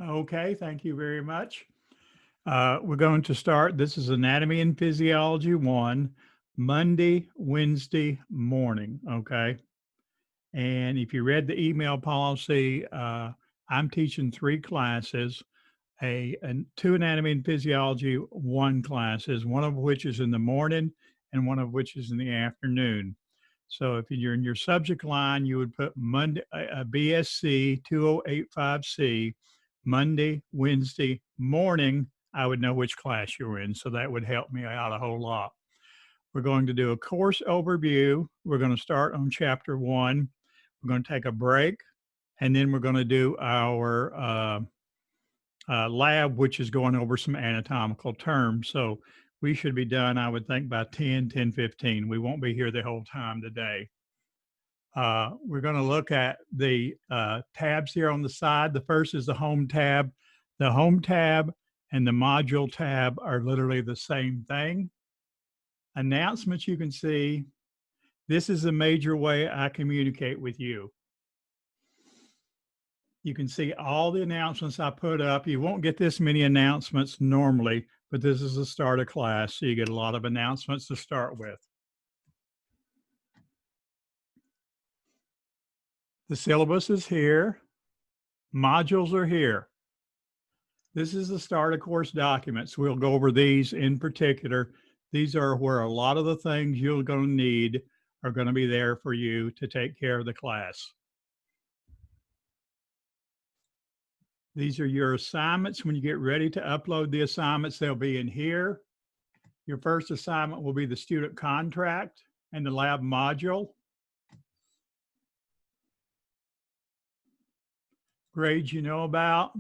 Okay, thank you very much. We're going to start. This is Anatomy and Physiology 1, Monday, Wednesday morning. Okay. And if you read the email policy, I'm teaching three classes, two Anatomy and Physiology 1 classes, one of which is in the morning and one of which is in the afternoon. So if you're in your subject line, you would put Monday, BSC 2085C, Monday, Wednesday morning. I would know which class you were in. So that would help me out a whole lot. We're going to do a course overview. We're going to start on chapter 1. We're going to take a break, and then we're going to do our lab, which is going over some anatomical terms. So we should be done, I would think, by 10:15. We won't be here the whole time today. We're going to look at the tabs here on the side. The first is the home tab. The home tab and the module tab are literally the same thing. Announcements you can see. This is a major way I communicate with you. You can see all the announcements I put up. You won't get this many announcements normally, but this is the start of class, so you get a lot of announcements to start with. The syllabus is here. Modules are here. This is the start of course documents. We'll go over these in particular. These are where a lot of the things you're going to need are going to be there for you to take care of the class. These are your assignments. When you get ready to upload the assignments, they'll be in here. Your first assignment will be the student contract and the lab module. Grades you know about.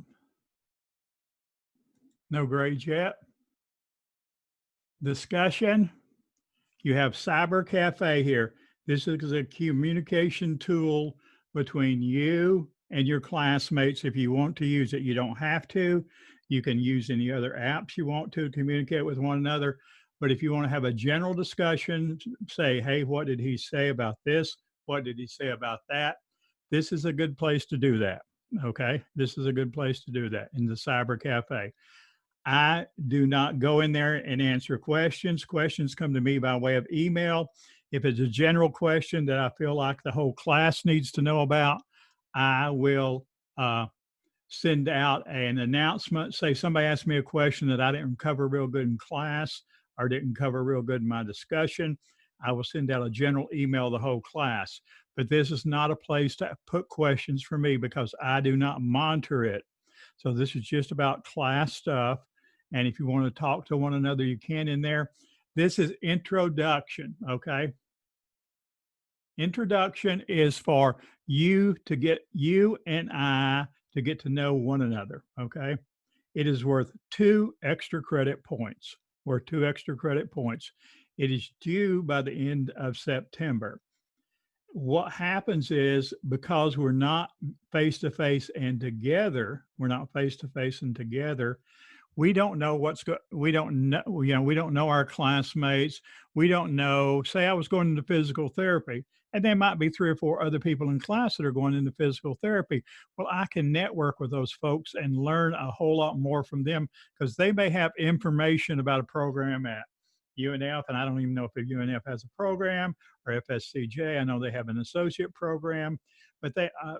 No grades yet. Discussion. You have Cyber Cafe here. This is a communication tool between you and your classmates if you want to use it. You don't have to. You can use any other apps you want to communicate with one another. But if you want to have a general discussion, say, hey, what did he say about this? What did he say about that? This is a good place to do that. Okay. This is a good place to do that in the Cyber Cafe. I do not go in there and answer questions. Questions come to me by way of email. If it's a general question that I feel like the whole class needs to know about, I will send out an announcement. Say somebody asked me a question that I didn't cover real good in class or didn't cover real good in my discussion. I will send out a general email to the whole class. But this is not a place to put questions for me because I do not monitor it. So this is just about class stuff. And if you want to talk to one another, you can in there. This is introduction, okay? Introduction is for you to get you and I to get to know one another, okay? It is worth 2 extra credit points, worth 2 extra credit points. It is due by the end of September. What happens is because we're not face to face and together, we're not face to face and together, we don't know we don't know, we don't know our classmates. We don't know, say I was going into physical therapy and there might be 3 or 4 other people in class that are going into physical therapy. Well, I can network with those folks and learn a whole lot more from them because they may have information about a program at UNF, and I don't even know if UNF has a program or FSCJ. I know they have an associate program, but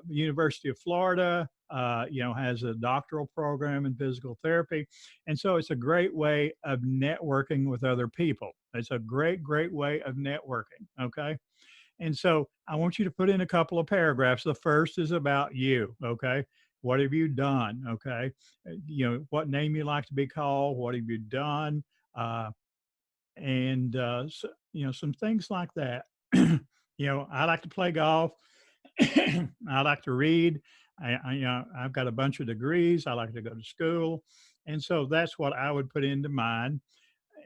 University of Florida, has a doctoral program in physical therapy. And so it's a great way of networking with other people. It's a great, great way of networking. Okay. And so I want you to put in a couple of paragraphs. The first is about you. Okay. What have you done? Okay. What name you like to be called? What have you done? And, so, some things like that. I like to play golf. I like to read. I've got a bunch of degrees. I like to go to school. And so that's what I would put into mine.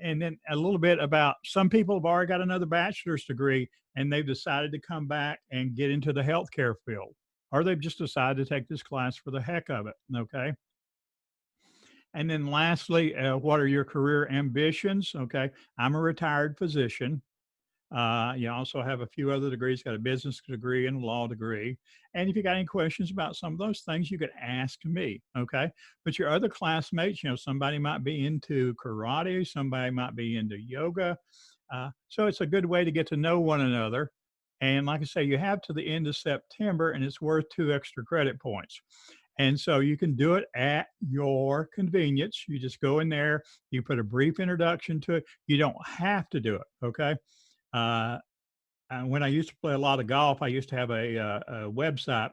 And then a little bit about some people have already got another bachelor's degree and they've decided to come back and get into the healthcare field, or they've just decided to take this class for the heck of it. Okay. And then lastly, what are your career ambitions? Okay. I'm a retired physician. You also have a few other degrees, got a business degree and a law degree. And if you got any questions about some of those things, you could ask me. Okay. But your other classmates, somebody might be into karate, somebody might be into yoga. So it's a good way to get to know one another. And like I say, you have to the end of September and it's worth 2 extra credit points. And so you can do it at your convenience. You just go in there, you put a brief introduction to it. You don't have to do it. Okay. Uh, when I used to play a lot of golf, I used to have a website,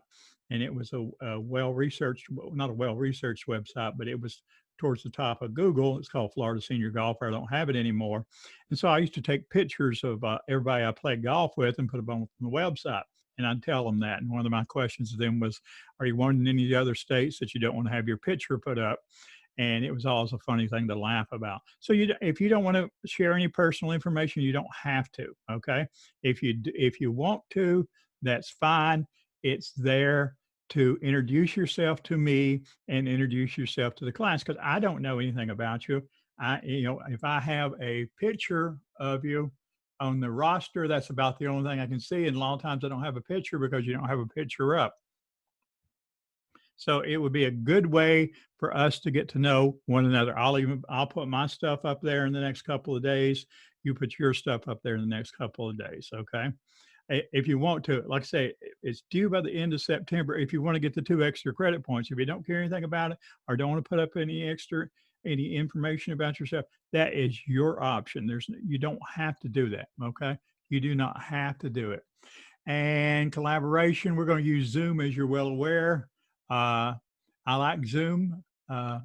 and it was a well-researched, not a well-researched website, but it was towards the top of Google. It's called Florida Senior Golfer. I don't have it anymore, and so I used to take pictures of everybody I played golf with and put them on the website. And I'd tell them that. And one of my questions to them was, "Are you one in any other states that you don't want to have your picture put up?" And it was always a funny thing to laugh about. So if you don't want to share any personal information, you don't have to. Okay, if you want to, that's fine. It's there to introduce yourself to me and introduce yourself to the class because I don't know anything about you. If I have a picture of you on the roster, that's about the only thing I can see. And a lot of times I don't have a picture because you don't have a picture up. So it would be a good way for us to get to know one another. I'll put my stuff up there in the next couple of days. You put your stuff up there in the next couple of days. Okay. If you want to, like I say, it's due by the end of September. If you want to get the 2 extra credit points, if you don't care anything about it or don't want to put up any information about yourself, that is your option. You don't have to do that. Okay. You do not have to do it. And collaboration, we're going to use Zoom, as you're well aware. I like Zoom. The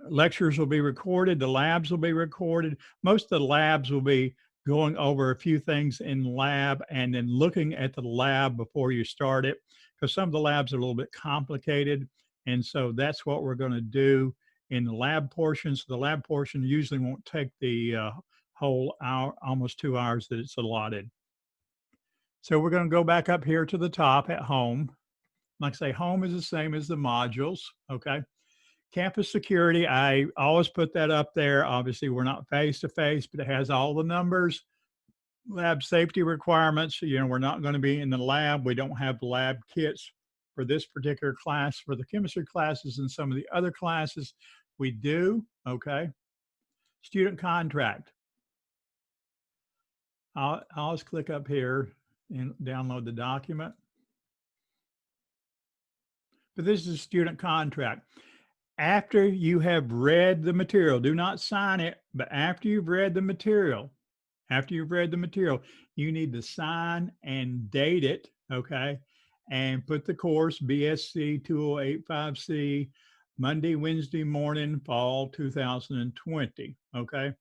lectures will be recorded. The labs will be recorded. Most of the labs will be going over a few things in lab and then looking at the lab before you start it, because some of the labs are a little bit complicated. And so that's what we're going to do in the lab portion. So the lab portion usually won't take the whole hour, almost 2 hours that it's allotted. So we're going to go back up here to the top at home. Like I say, home is the same as the modules. Okay. Campus security, I always put that up there. Obviously, we're not face to face, but it has all the numbers. Lab safety requirements. We're not going to be in the lab. We don't have lab kits for this particular class. For the chemistry classes and some of the other classes, we do. Okay. Student contract. I'll just click up here and download the document. But this is a student contract. After you have read the material, do not sign it, but after you've read the material, you need to sign and date it, okay? And put the course BSC2085C, Monday, Wednesday morning, fall 2020, okay?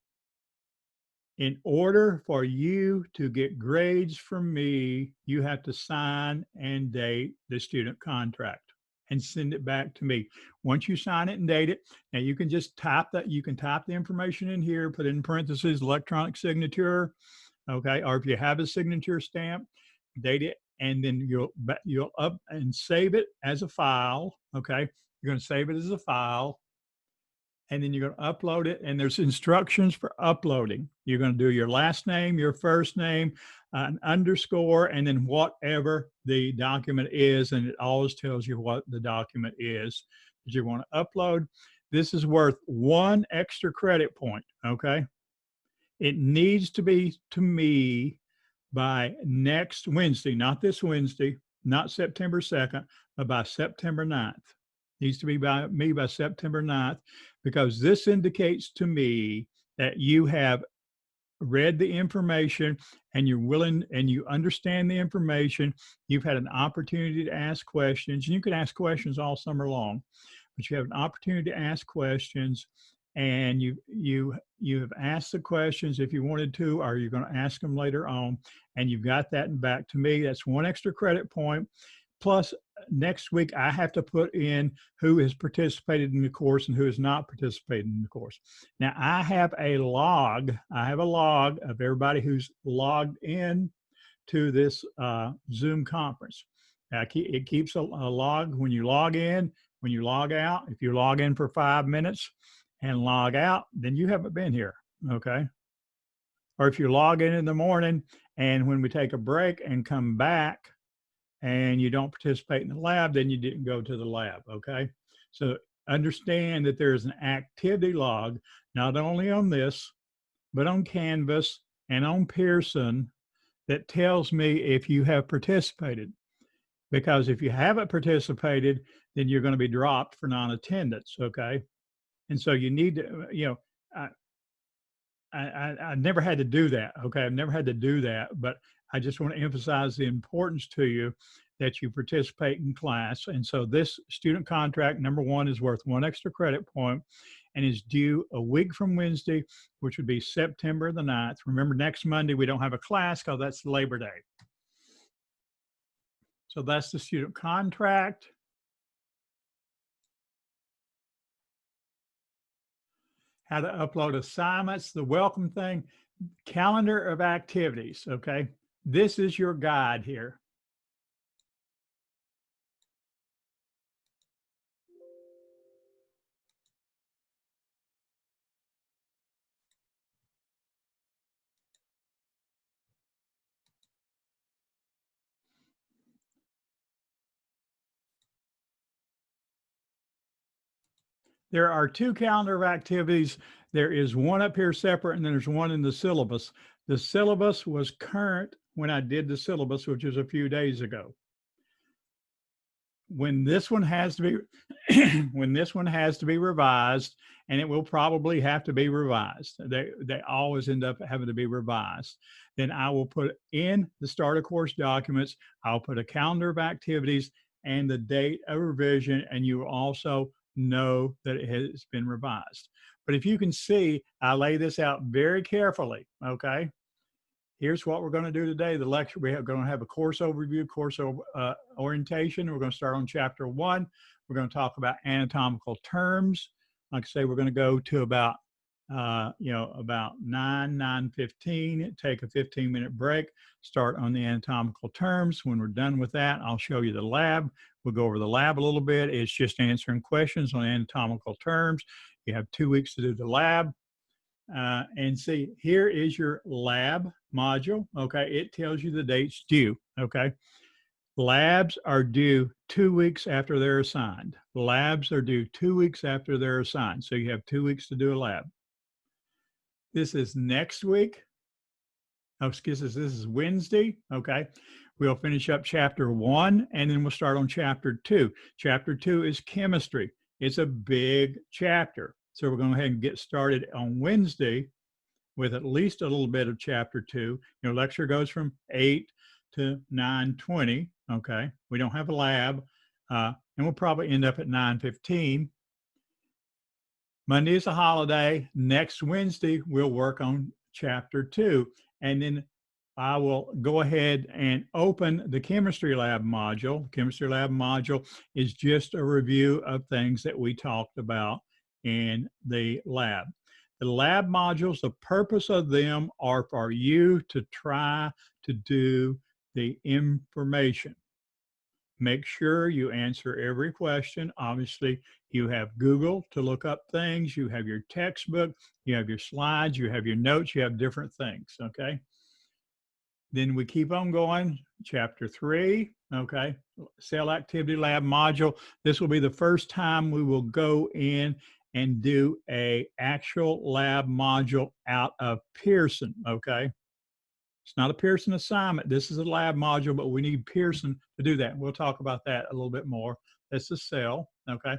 In order for you to get grades from me, you have to sign and date the student contract and send it back to me. Once you sign it and date it, now you can just type that. You can type the information in here, put in parentheses, electronic signature, okay? Or if you have a signature stamp, date it, and then you'll up and save it as a file, okay? You're going to save it as a file, and then you're going to upload it, and there's instructions for uploading. You're going to do your last name, your first name, an underscore, and then whatever the document is, and it always tells you what the document is that you want to upload. This is worth 1 extra credit point, okay? It needs to be to me by next Wednesday, not this Wednesday, not September 2nd, but by September 9th. Needs to be by me by September 9th, because this indicates to me that you have read the information and you're willing and you understand the information. You've had an opportunity to ask questions, and you can ask questions all summer long, but you have an opportunity to ask questions, and you have asked the questions if you wanted to, or you're going to ask them later on, and you've got that back to me. That's 1 extra credit point. Plus, next week, I have to put in who has participated in the course and who has not participated in the course. Now, I have a log. I have a log of everybody who's logged in to this Zoom conference. It keeps a log when you log in, when you log out. If you log in for 5 minutes and log out, then you haven't been here, okay? or if you log in the morning and when we take a break and come back and you don't participate in the lab, then you didn't go to the lab, okay? So understand that there's an activity log, not only on this, but on Canvas and on Pearson that tells me if you have participated. Because if you haven't participated, then you're going to be dropped for non-attendance, okay? And so you need to, I, I never had to do that. Okay. I've never had to do that, but I just want to emphasize the importance to you that you participate in class. And so this student contract, number one, is worth 1 extra credit point and is due a week from Wednesday, which would be September the 9th. Remember, next Monday, we don't have a class because that's Labor Day. So that's the student contract. How to upload assignments, the welcome thing, calendar of activities, okay? This is your guide here. There are 2 calendar of activities. There is one up here separate, and then there's one in the syllabus. The syllabus was current when I did the syllabus, which was a few days ago. When this one has to be, when this one has to be revised, and it will probably have to be revised. They always end up having to be revised. Then I will put in the starter course documents. I'll put a calendar of activities and the date of revision, and you will also know that it has been revised. But if you can see, I lay this out very carefully, okay? Here's what we're going to do today. The lecture, we're going to have a course overview, course orientation. We're going to start on chapter 1. We're going to talk about anatomical terms. Like I say, we're going to go to about, about 9:15, take a 15-minute break, start on the anatomical terms. When we're done with that, I'll show you the lab. We'll go over the lab a little bit. It's just answering questions on anatomical terms. You have 2 weeks to do the lab. And see, here is your lab module. Okay, it tells you the dates due. Okay, labs are due 2 weeks after they're assigned. Labs are due 2 weeks after they're assigned. So you have 2 weeks to do a lab. This is next week. Oh, excuse us, this is Wednesday. Okay, we'll finish up chapter 1 and then we'll start on chapter 2. Chapter 2 is chemistry. It's a big chapter. So we're going to go ahead and get started on Wednesday with at least a little bit of chapter 2. Your lecture goes from 8 to 9:20. Okay, we don't have a lab, and we'll probably end up at 9:15. Monday is a holiday. Next Wednesday, we'll work on chapter 2, and then I will go ahead and open the chemistry lab module. Chemistry lab module is just a review of things that we talked about in the lab. The lab modules, the purpose of them are for you to try to do the information. Make sure you answer every question. Obviously, you have Google to look up things. You have your textbook. You have your slides. You have your notes. You have different things, okay? Then we keep on going. Chapter 3, okay? Cell activity lab module. This will be the first time we will go in and do a actual lab module out of Pearson, okay? It's not a Pearson assignment. This is a lab module, but we need Pearson to do that. We'll talk about that a little bit more. That's the cell, okay?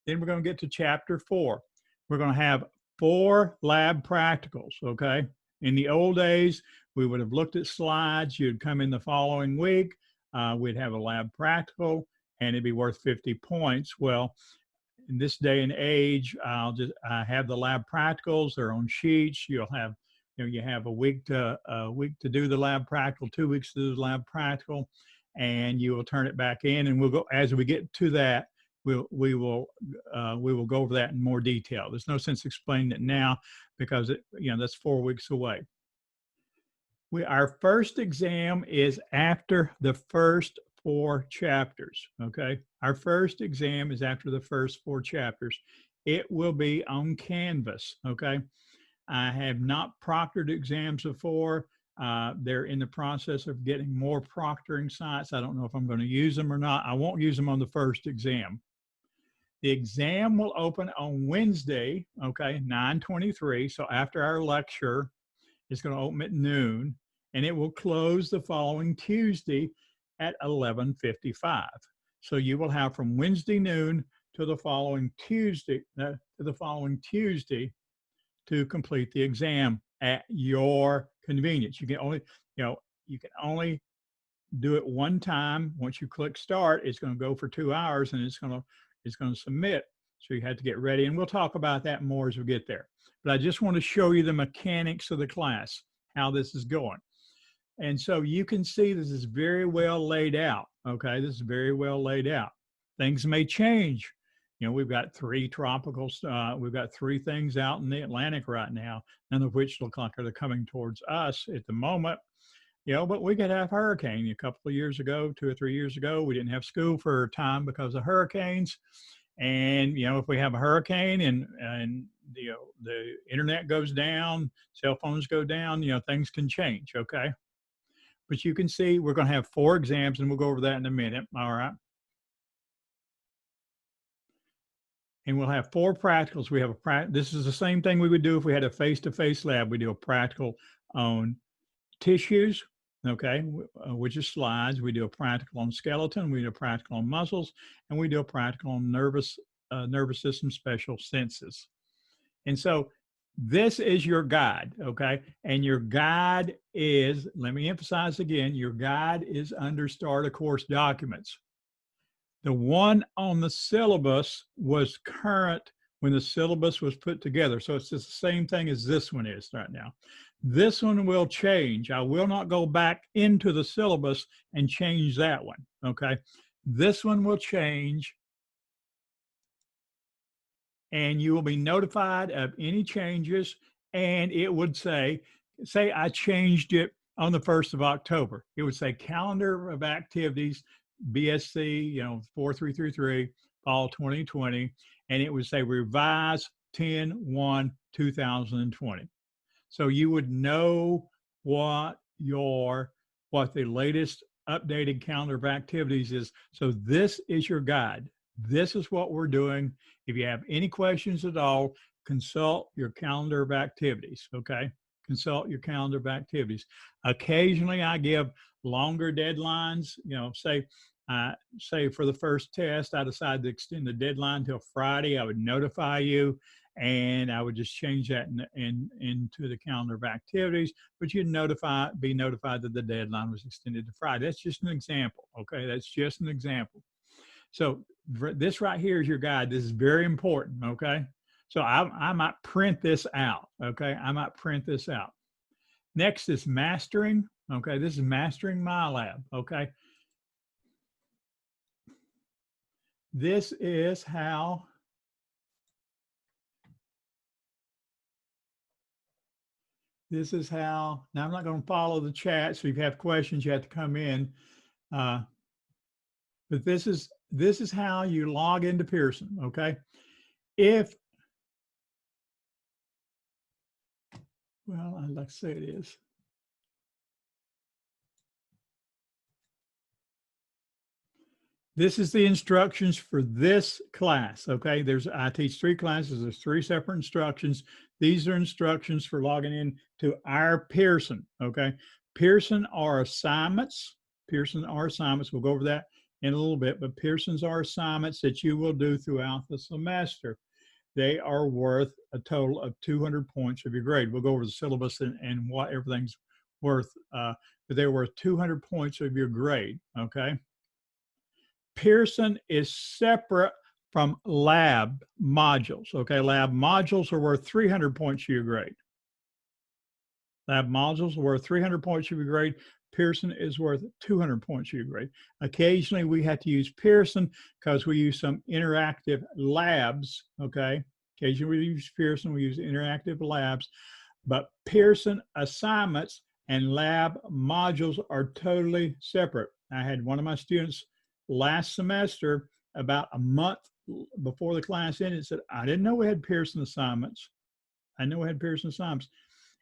Then we're going to get to chapter 4. We're going to have 4 lab practicals, okay? In the old days, we would have looked at slides. You'd come in the following week. We'd have a lab practical, and it'd be worth 50 points. Well, in this day and age, I have the lab practicals. They're on sheets. You'll have, you have a week to do the lab practical, 2 weeks to do the lab practical, and you will turn it back in. And we'll go as we get to that. We will go over that in more detail. There's no sense explaining it now because that's 4 weeks away. Our first exam is after the first 4 chapters, okay? Our first exam is after the first 4 chapters. It will be on Canvas, okay? I have not proctored exams before. They're in the process of getting more proctoring sites. I don't know if I'm going to use them or not. I won't use them on the first exam. The exam will open on Wednesday, okay, 9/23. So after our lecture, it's going to open at noon, and it will close the following Tuesday at 11:55. So you will have from Wednesday noon to the following Tuesday to complete the exam at your convenience. You can only, you can only do it one time. Once you click start, it's going to go for 2 hours, and it's going to submit. So you have to get ready, and we'll talk about that more as we get there. But I just want to show you the mechanics of the class, how this is going. And so you can see this is very well laid out. Okay, this is very well laid out. Things may change. We've got 3 tropicals. We've got 3 things out in the Atlantic right now, none of which look like they're coming towards us at the moment. But we could have hurricane. A couple of years ago, 2 or 3 years ago, we didn't have school for a time because of hurricanes. And if we have a hurricane and the internet goes down, cell phones go down, things can change. Okay, but you can see we're going to have 4 exams, and we'll go over that in a minute. All right. And we'll have 4 practicals. We have this is the same thing we would do if we had a face-to-face lab. We do a practical on tissues, okay, which is slides. We do a practical on skeleton. We do a practical on muscles, and we do a practical on nervous system special senses. And so this is your guide, okay? And your guide is, let me emphasize again, your guide is under Start a Course documents. The one on the syllabus was current when the syllabus was put together. So it's just the same thing as this one is right now. This one will change. I will not go back into the syllabus and change that one, okay? This one will change, and you will be notified of any changes, and it would say I changed it on the 1st of October. It would say calendar of activities, BSC, 4333, fall 2020, and it would say revise 10/1/2020. So you would know what the latest updated calendar of activities is. So this is your guide. This is what we're doing. If you have any questions at all, consult your calendar of activities, okay? Consult your calendar of activities. Occasionally I give longer deadlines, say for the first test, I decided to extend the deadline till Friday. I would notify you, and I would just change that into the calendar of activities, but you'd be notified that the deadline was extended to Friday. That's just an example, okay? That's just an example. So this right here is your guide. This is very important, okay? So I might print this out, okay? I might print this out. Next is mastering, okay? This is mastering MyLab, okay? This is how now I'm not going to follow the chat, so if you have questions, you have to come in. But this is how you log into Pearson, okay? Well, I'd like to say it is. This is the instructions for this class, okay? I teach 3 classes. There's 3 separate instructions. These are instructions for logging in to our Pearson, okay? Pearson are assignments. We'll go over that in a little bit, but Pearsons are assignments that you will do throughout the semester. They are worth a total of 200 points of your grade. We'll go over the syllabus and what everything's worth, but they're worth 200 points of your grade, okay? Pearson is separate from lab modules, okay? Lab modules are worth 300 points of your grade. Lab modules are worth 300 points of your grade. Pearson is worth 200 points of your grade. Occasionally, we have to use Pearson because we use some interactive labs, okay? Occasionally, we use Pearson, we use interactive labs, but Pearson assignments and lab modules are totally separate. I had one of my students last semester, about a month before the class ended, said, I didn't know we had Pearson assignments. I know I had Pearson assignments.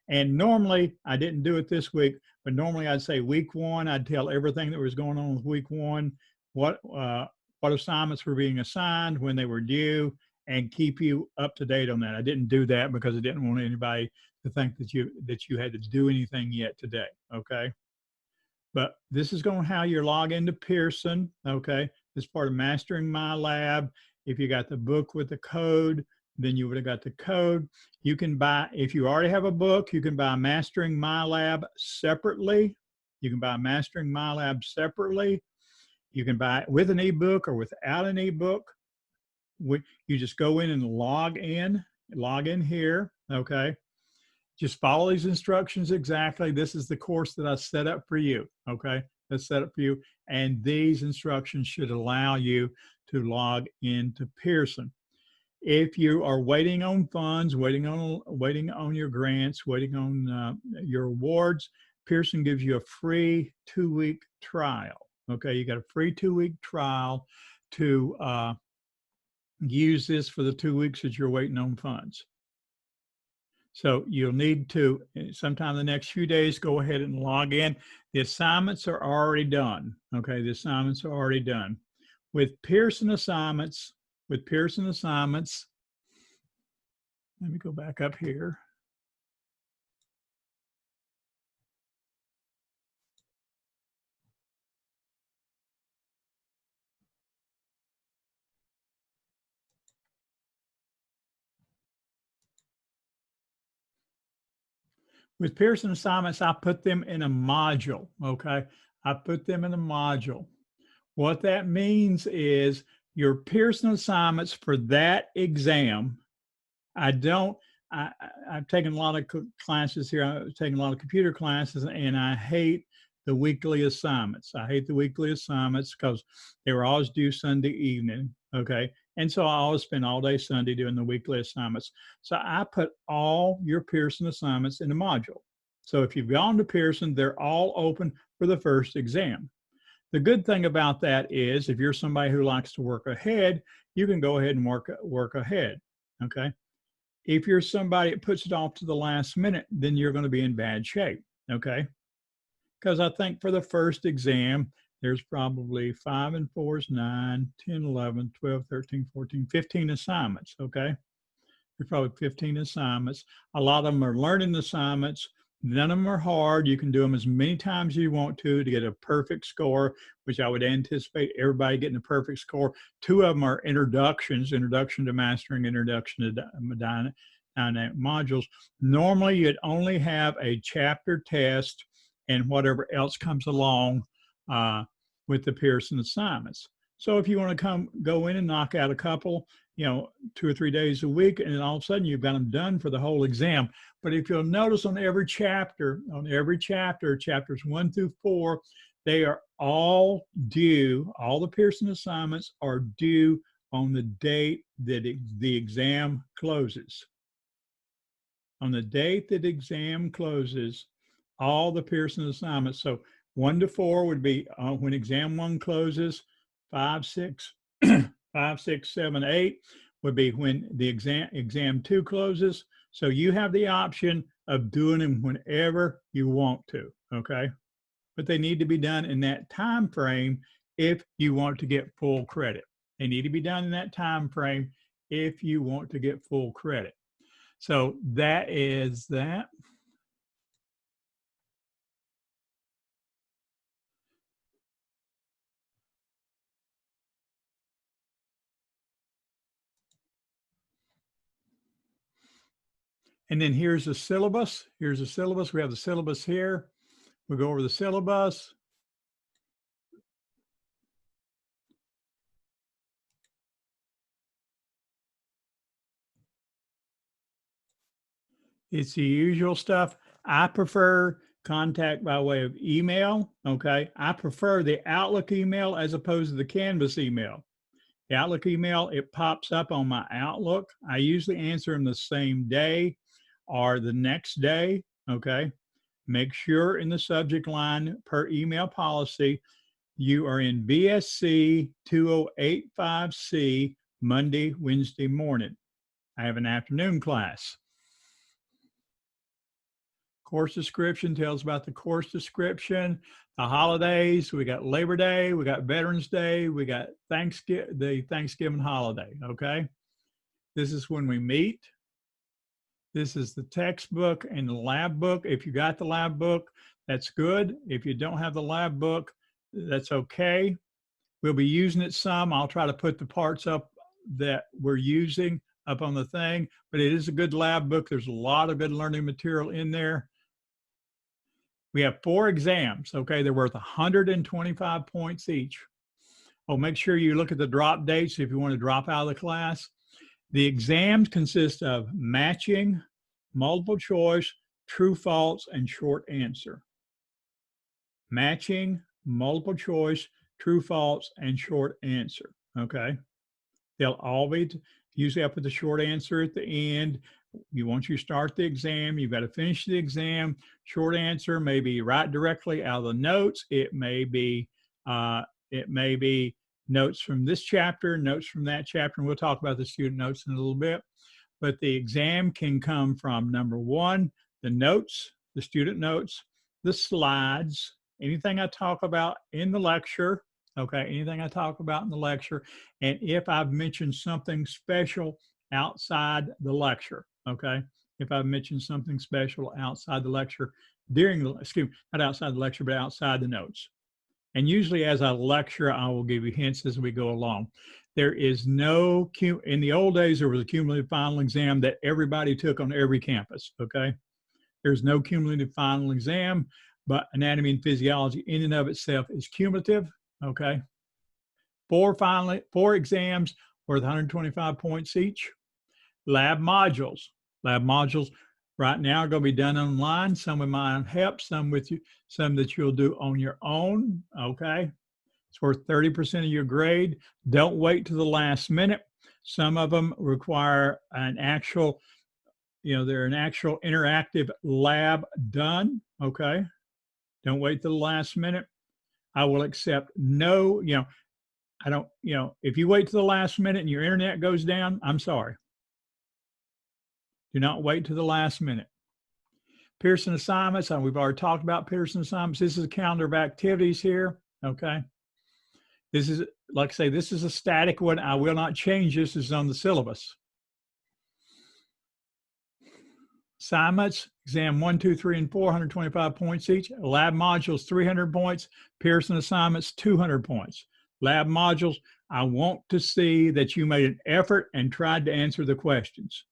And normally, I didn't do it this week, but normally I'd say week one, I'd tell everything that was going on with week one, what assignments were being assigned, when they were due, and keep you up to date on that. I didn't do that because I didn't want anybody to think that you had to do anything yet today. Okay. But this is going how you log into Pearson. Okay. This part of Mastering My Lab. If you got the book with the code, then you would have got the code. You can buy, if you already have a book, you can buy Mastering My Lab separately. You can buy Mastering My Lab separately. You can buy it with an ebook or without an ebook. You just go in and log in here. Okay. Just follow these instructions exactly. This is the course that I set up for you. Okay. That's set up for you. And these instructions should allow you to log into Pearson. If you are waiting on funds, waiting on your grants, waiting on your awards, Pearson gives you a free 2-week trial. Okay, you got a free 2-week trial to use this for the 2 weeks that you're waiting on funds. So you'll need to, sometime the next few days, go ahead and log in. The assignments are already done. Okay, the assignments are already done. With Pearson assignments, let me go back up here. With Pearson assignments, I put them in a module, okay? I put them in a module. What that means is your Pearson assignments for that exam, I've taken a lot of classes here. I've taken a lot of computer classes, and I hate the weekly assignments. I hate the weekly assignments because they were always due Sunday evening, okay? And so I always spend all day Sunday doing the weekly assignments. So I put all your Pearson assignments in the module. So if you've gone to Pearson, they're all open for the first exam. The good thing about that is if you're somebody who likes to work ahead, you can go ahead and work ahead, okay? If you're somebody that puts it off to the last minute, then you're going to be in bad shape, okay? Because I think for the first exam, there's probably 5 and 4 is 9, 10, 11, 12, 13, 14, 15 assignments, okay? There's probably 15 assignments. A lot of them are learning assignments. None of them are hard. You can do them as many times as you want to get a perfect score, which I would anticipate everybody getting a perfect score. 2 of them are introductions, introduction to mastering, introduction to dynamic modules. Normally, you'd only have a chapter test and whatever else comes along with the Pearson assignments. So if you want to go in and knock out a couple, 2 or 3 days a week, and then all of a sudden you've got them done for the whole exam. But if you'll notice on every chapter, chapters 1 through 4, they are all due, all the Pearson assignments are due on the date that the exam closes. On the date that exam closes, all the Pearson assignments. So 1 to 4 would be when exam 1 closes, 5, 6, 5, 6, 7, 8 would be when the exam 2 closes. So you have the option of doing them whenever you want to, okay? But they need to be done in that time frame if you want to get full credit. They need to be done in that time frame if you want to get full credit. So that is that. And then here's the syllabus. Here's the syllabus. We have the syllabus here. We'll go over the syllabus. It's the usual stuff. I prefer contact by way of email, okay? I prefer the Outlook email as opposed to the Canvas email. The Outlook email, it pops up on my Outlook. I usually answer them the same day or the next day, okay? Make sure in the subject line per email policy, you are in BSC2085C Monday, Wednesday morning. I have an afternoon class. Course description tells about the course description, the holidays. We got Labor Day, we got Veterans Day, we got the Thanksgiving holiday, okay? This is when we meet. This is the textbook and the lab book. If you got the lab book, that's good. If you don't have the lab book, that's okay. We'll be using it some. I'll try to put the parts up that we're using up on the thing, but it is a good lab book. There's a lot of good learning material in there. We have 4 exams, okay? They're worth 125 points each. Oh, make sure you look at the drop dates if you want to drop out of the class. The exams consist of matching, multiple choice, true, false, and short answer. Matching, multiple choice, true, false, and short answer, okay? They'll all be, usually I put the short answer at the end. Once you start the exam, you've got to finish the exam. Short answer may be right directly out of the notes. It may be notes from this chapter, notes from that chapter, and we'll talk about the student notes in a little bit. But the exam can come from, number 1, the notes, the student notes, the slides, anything I talk about in the lecture, okay, anything I talk about in the lecture, and if I've mentioned something special outside the lecture, okay, if I've mentioned something special outside the lecture during the, excuse me, not outside the lecture, but outside the notes. And usually as I lecture, I will give you hints as we go along. There is no, in the old days, there was a cumulative final exam that everybody took on every campus, okay? There's no cumulative final exam, but anatomy and physiology in and of itself is cumulative, okay? 4 exams worth 125 points each. Lab modules. Lab modules right now are going to be done online. Some with my help, some with you, some that you'll do on your own, okay? It's worth 30% of your grade. Don't wait to the last minute. Some of them require an actual, they're an actual interactive lab done, okay? Don't wait to the last minute. I will accept no, I don't, if you wait to the last minute and your internet goes down, I'm sorry. Do not wait to the last minute. Pearson assignments, we've already talked about Pearson assignments. This is a calendar of activities here, okay? This is, like I say, this is a static one. I will not change this. This is on the syllabus. Assignments, exam 1, 2, 3, and 4, 125 points each. Lab modules, 300 points. Pearson assignments, 200 points. Lab modules, I want to see that you made an effort and tried to answer the questions.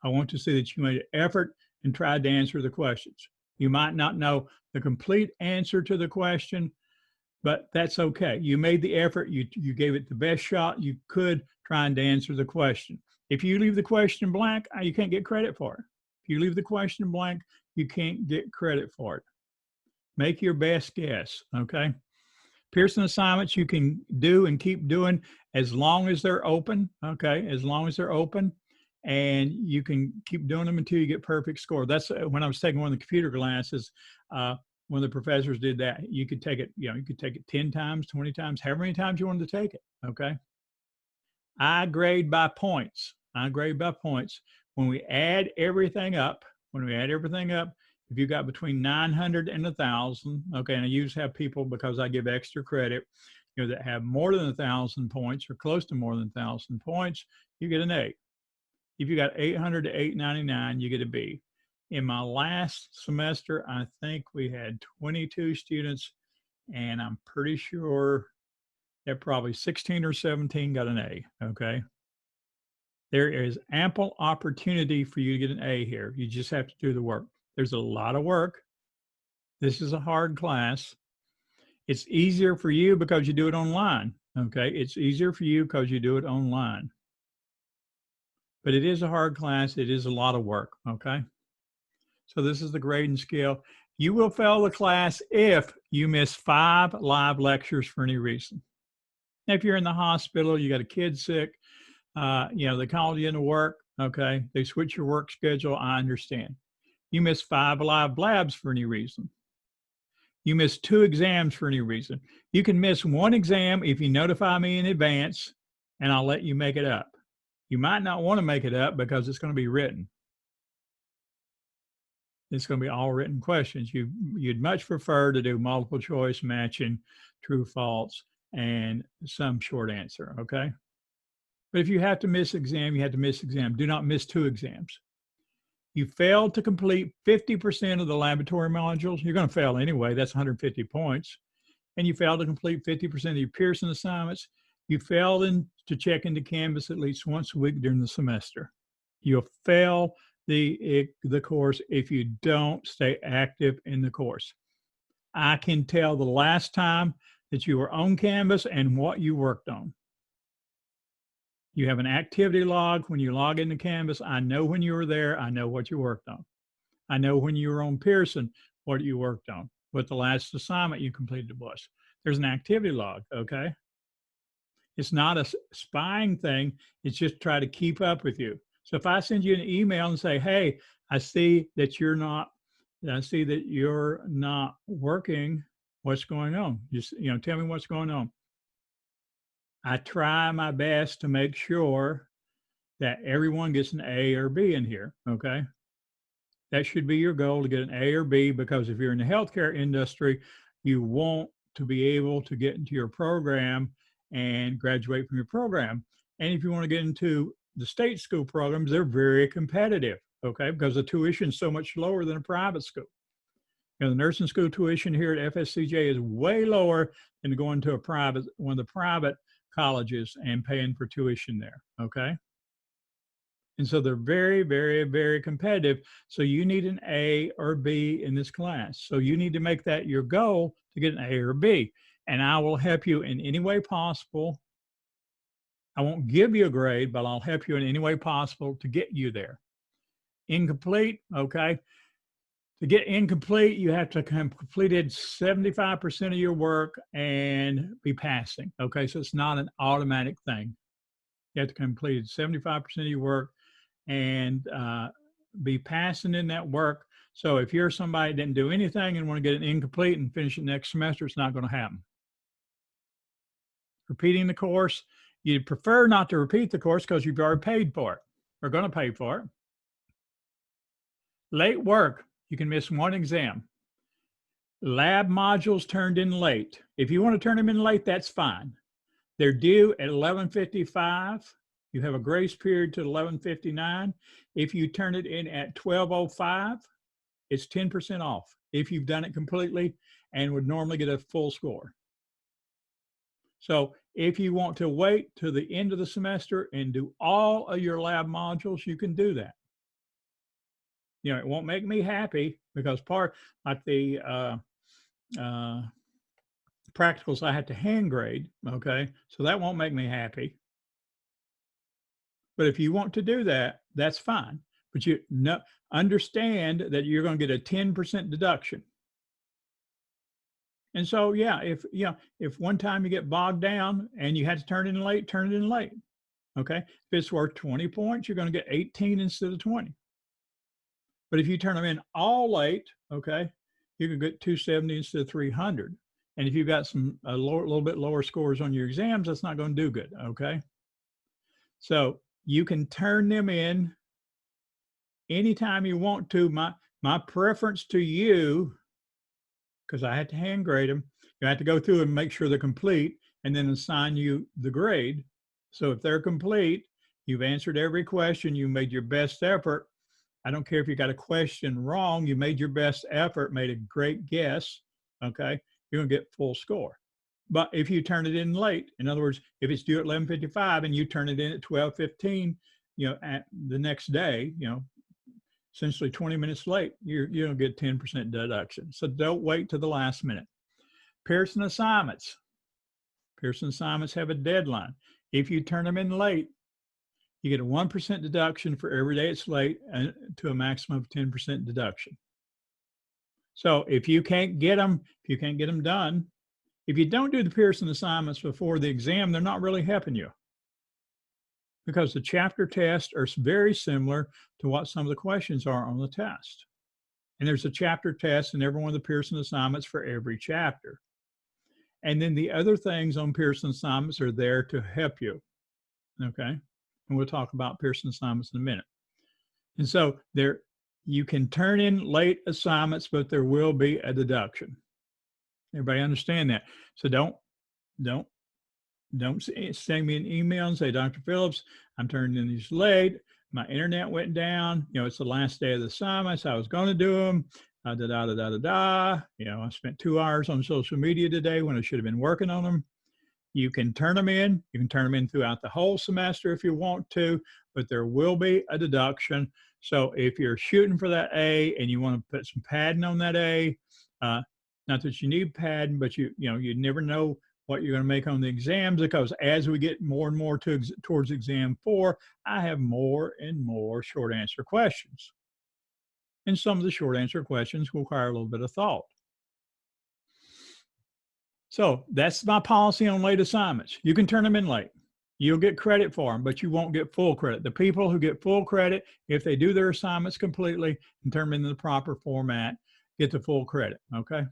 I want to see that you made an effort and tried to answer the questions. You might not know the complete answer to the question, but that's okay. You made the effort. You gave it the best shot you could trying to answer the question. If you leave the question blank, you can't get credit for it. If you leave the question blank, you can't get credit for it. Make your best guess, okay? Pearson assignments you can do and keep doing as long as they're open, okay? As long as they're open, and you can keep doing them until you get perfect score. That's when I was taking one of the computer classes, one of the professors did that. You could take it, you could take it 10 times, 20 times, however many times you wanted to take it, okay? I grade by points. I grade by points. When we add everything up, if you got between 900 and 1,000, okay, and I usually have people, because I give extra credit, that have more than 1,000 points or close to more than 1,000 points, you get an A. If you got 800 to 899, you get a B. In my last semester, I think we had 22 students, and I'm pretty sure that probably 16 or 17 got an A, okay? There is ample opportunity for you to get an A here. You just have to do the work. There's a lot of work. This is a hard class. It's easier for you because you do it online, okay? It's easier for you because you do it online. But it is a hard class. It is a lot of work, okay? So this is the grading scale. You will fail the class if you miss 5 live lectures for any reason. If you're in the hospital, you got a kid sick, they called you into work, okay? They switch your work schedule, I understand. You miss 5 live labs for any reason. You miss 2 exams for any reason. You can miss 1 exam if you notify me in advance, and I'll let you make it up. You might not want to make it up because it's going to be written. It's going to be all written questions. You'd much prefer to do multiple choice matching, true, false, and some short answer, okay? But if you have to miss exam, you have to miss exam. Do not miss 2 exams. You failed to complete 50% of the laboratory modules, you're going to fail anyway. That's 150 points. And you failed to complete 50% of your Pearson assignments. You failed to check into Canvas at least once a week during the semester. You'll fail the course if you don't stay active in the course. I can tell the last time that you were on Canvas and what you worked on. You have an activity log. When you log into Canvas, I know when you were there. I know what you worked on. I know when you were on Pearson, what you worked on, what the last assignment you completed was. There's an activity log, okay? It's not a spying thing. It's just try to keep up with you. So if I send you an email and say, hey, I see that you're not working, what's going on? Just, tell me what's going on. I try my best to make sure that everyone gets an A or B in here, okay? That should be your goal, to get an A or B, because if you're in the healthcare industry, you want to be able to get into your program and graduate from your program. And if you want to get into the state school programs, they're very competitive, okay? Because the tuition is so much lower than a private school. The nursing school tuition here at FSCJ is way lower than going to one of the private colleges and paying for tuition there, okay? And so they're very, very, very competitive. So you need an A or B in this class. So you need to make that your goal to get an A or B. And I will help you in any way possible. I won't give you a grade, but I'll help you in any way possible to get you there. Incomplete, okay? To get incomplete, you have to have completed 75% of your work and be passing, okay? So it's not an automatic thing. You have to complete 75% of your work and be passing in that work. So if you're somebody that didn't do anything and want to get an incomplete and finish it next semester, it's not going to happen. Repeating the course, you'd prefer not to repeat the course because you've already paid for it or going to pay for it. Late work, you can miss 1 exam. Lab modules turned in late. If you want to turn them in late, that's fine. They're due at 11:55. You have a grace period to 11:59. If you turn it in at 12:05, it's 10% off if you've done it completely and would normally get a full score. So if you want to wait to the end of the semester and do all of your lab modules, you can do that. It won't make me happy because like the practicals I had to hand grade, okay? So that won't make me happy. But if you want to do that, that's fine. But you understand that you're going to get a 10% deduction. And so, yeah, if one time you get bogged down and you had to turn it in late, turn it in late. Okay. If it's worth 20 points, you're going to get 18 instead of 20. But if you turn them in all late, okay, you can get 270 instead of 300. And if you've got a little bit lower scores on your exams, that's not going to do good. Okay. So you can turn them in anytime you want to. My preference to you, because I had to hand grade them, you have to go through and make sure they're complete and then assign you the grade. So if they're complete, you've answered every question, you made your best effort. I don't care if you got a question wrong, you made your best effort, made a great guess, okay, you're going to get full score. But if you turn it in late, in other words, if it's due at 11:55 and you turn it in at 12:15, at the next day, essentially 20 minutes late, you're going to get 10% deduction. So don't wait to the last minute. Pearson assignments. Pearson assignments have a deadline. If you turn them in late, you get a 1% deduction for every day it's late to a maximum of 10% deduction. So if you can't get them done, if you don't do the Pearson assignments before the exam, they're not really helping you because the chapter tests are very similar to what some of the questions are on the test. And there's a chapter test in every one of the Pearson assignments for every chapter. And then the other things on Pearson assignments are there to help you, okay? And we'll talk about Pearson assignments in a minute. And so You can turn in late assignments, but there will be a deduction. Everybody understand that? So don't send me an email and say, Dr. Phillips, I'm turning in these late. My internet went down. You know, it's the last day of the assignments. I was going to do them. Da da da da da da. You know, I spent 2 hours on social media today when I should have been working on them. You can turn them in. You can turn them in throughout the whole semester if you want to, but there will be a deduction. So if you're shooting for that A and you want to put some padding on that A, not that you need padding, but you never know what you're going to make on the exams, because as we get more and more towards exam 4, I have more and more short answer questions. And some of the short answer questions require a little bit of thought. So that's my policy on late assignments. You can turn them in late. You'll get credit for them, but you won't get full credit. The people who get full credit, if they do their assignments completely and turn them in the proper format, get the full credit, okay?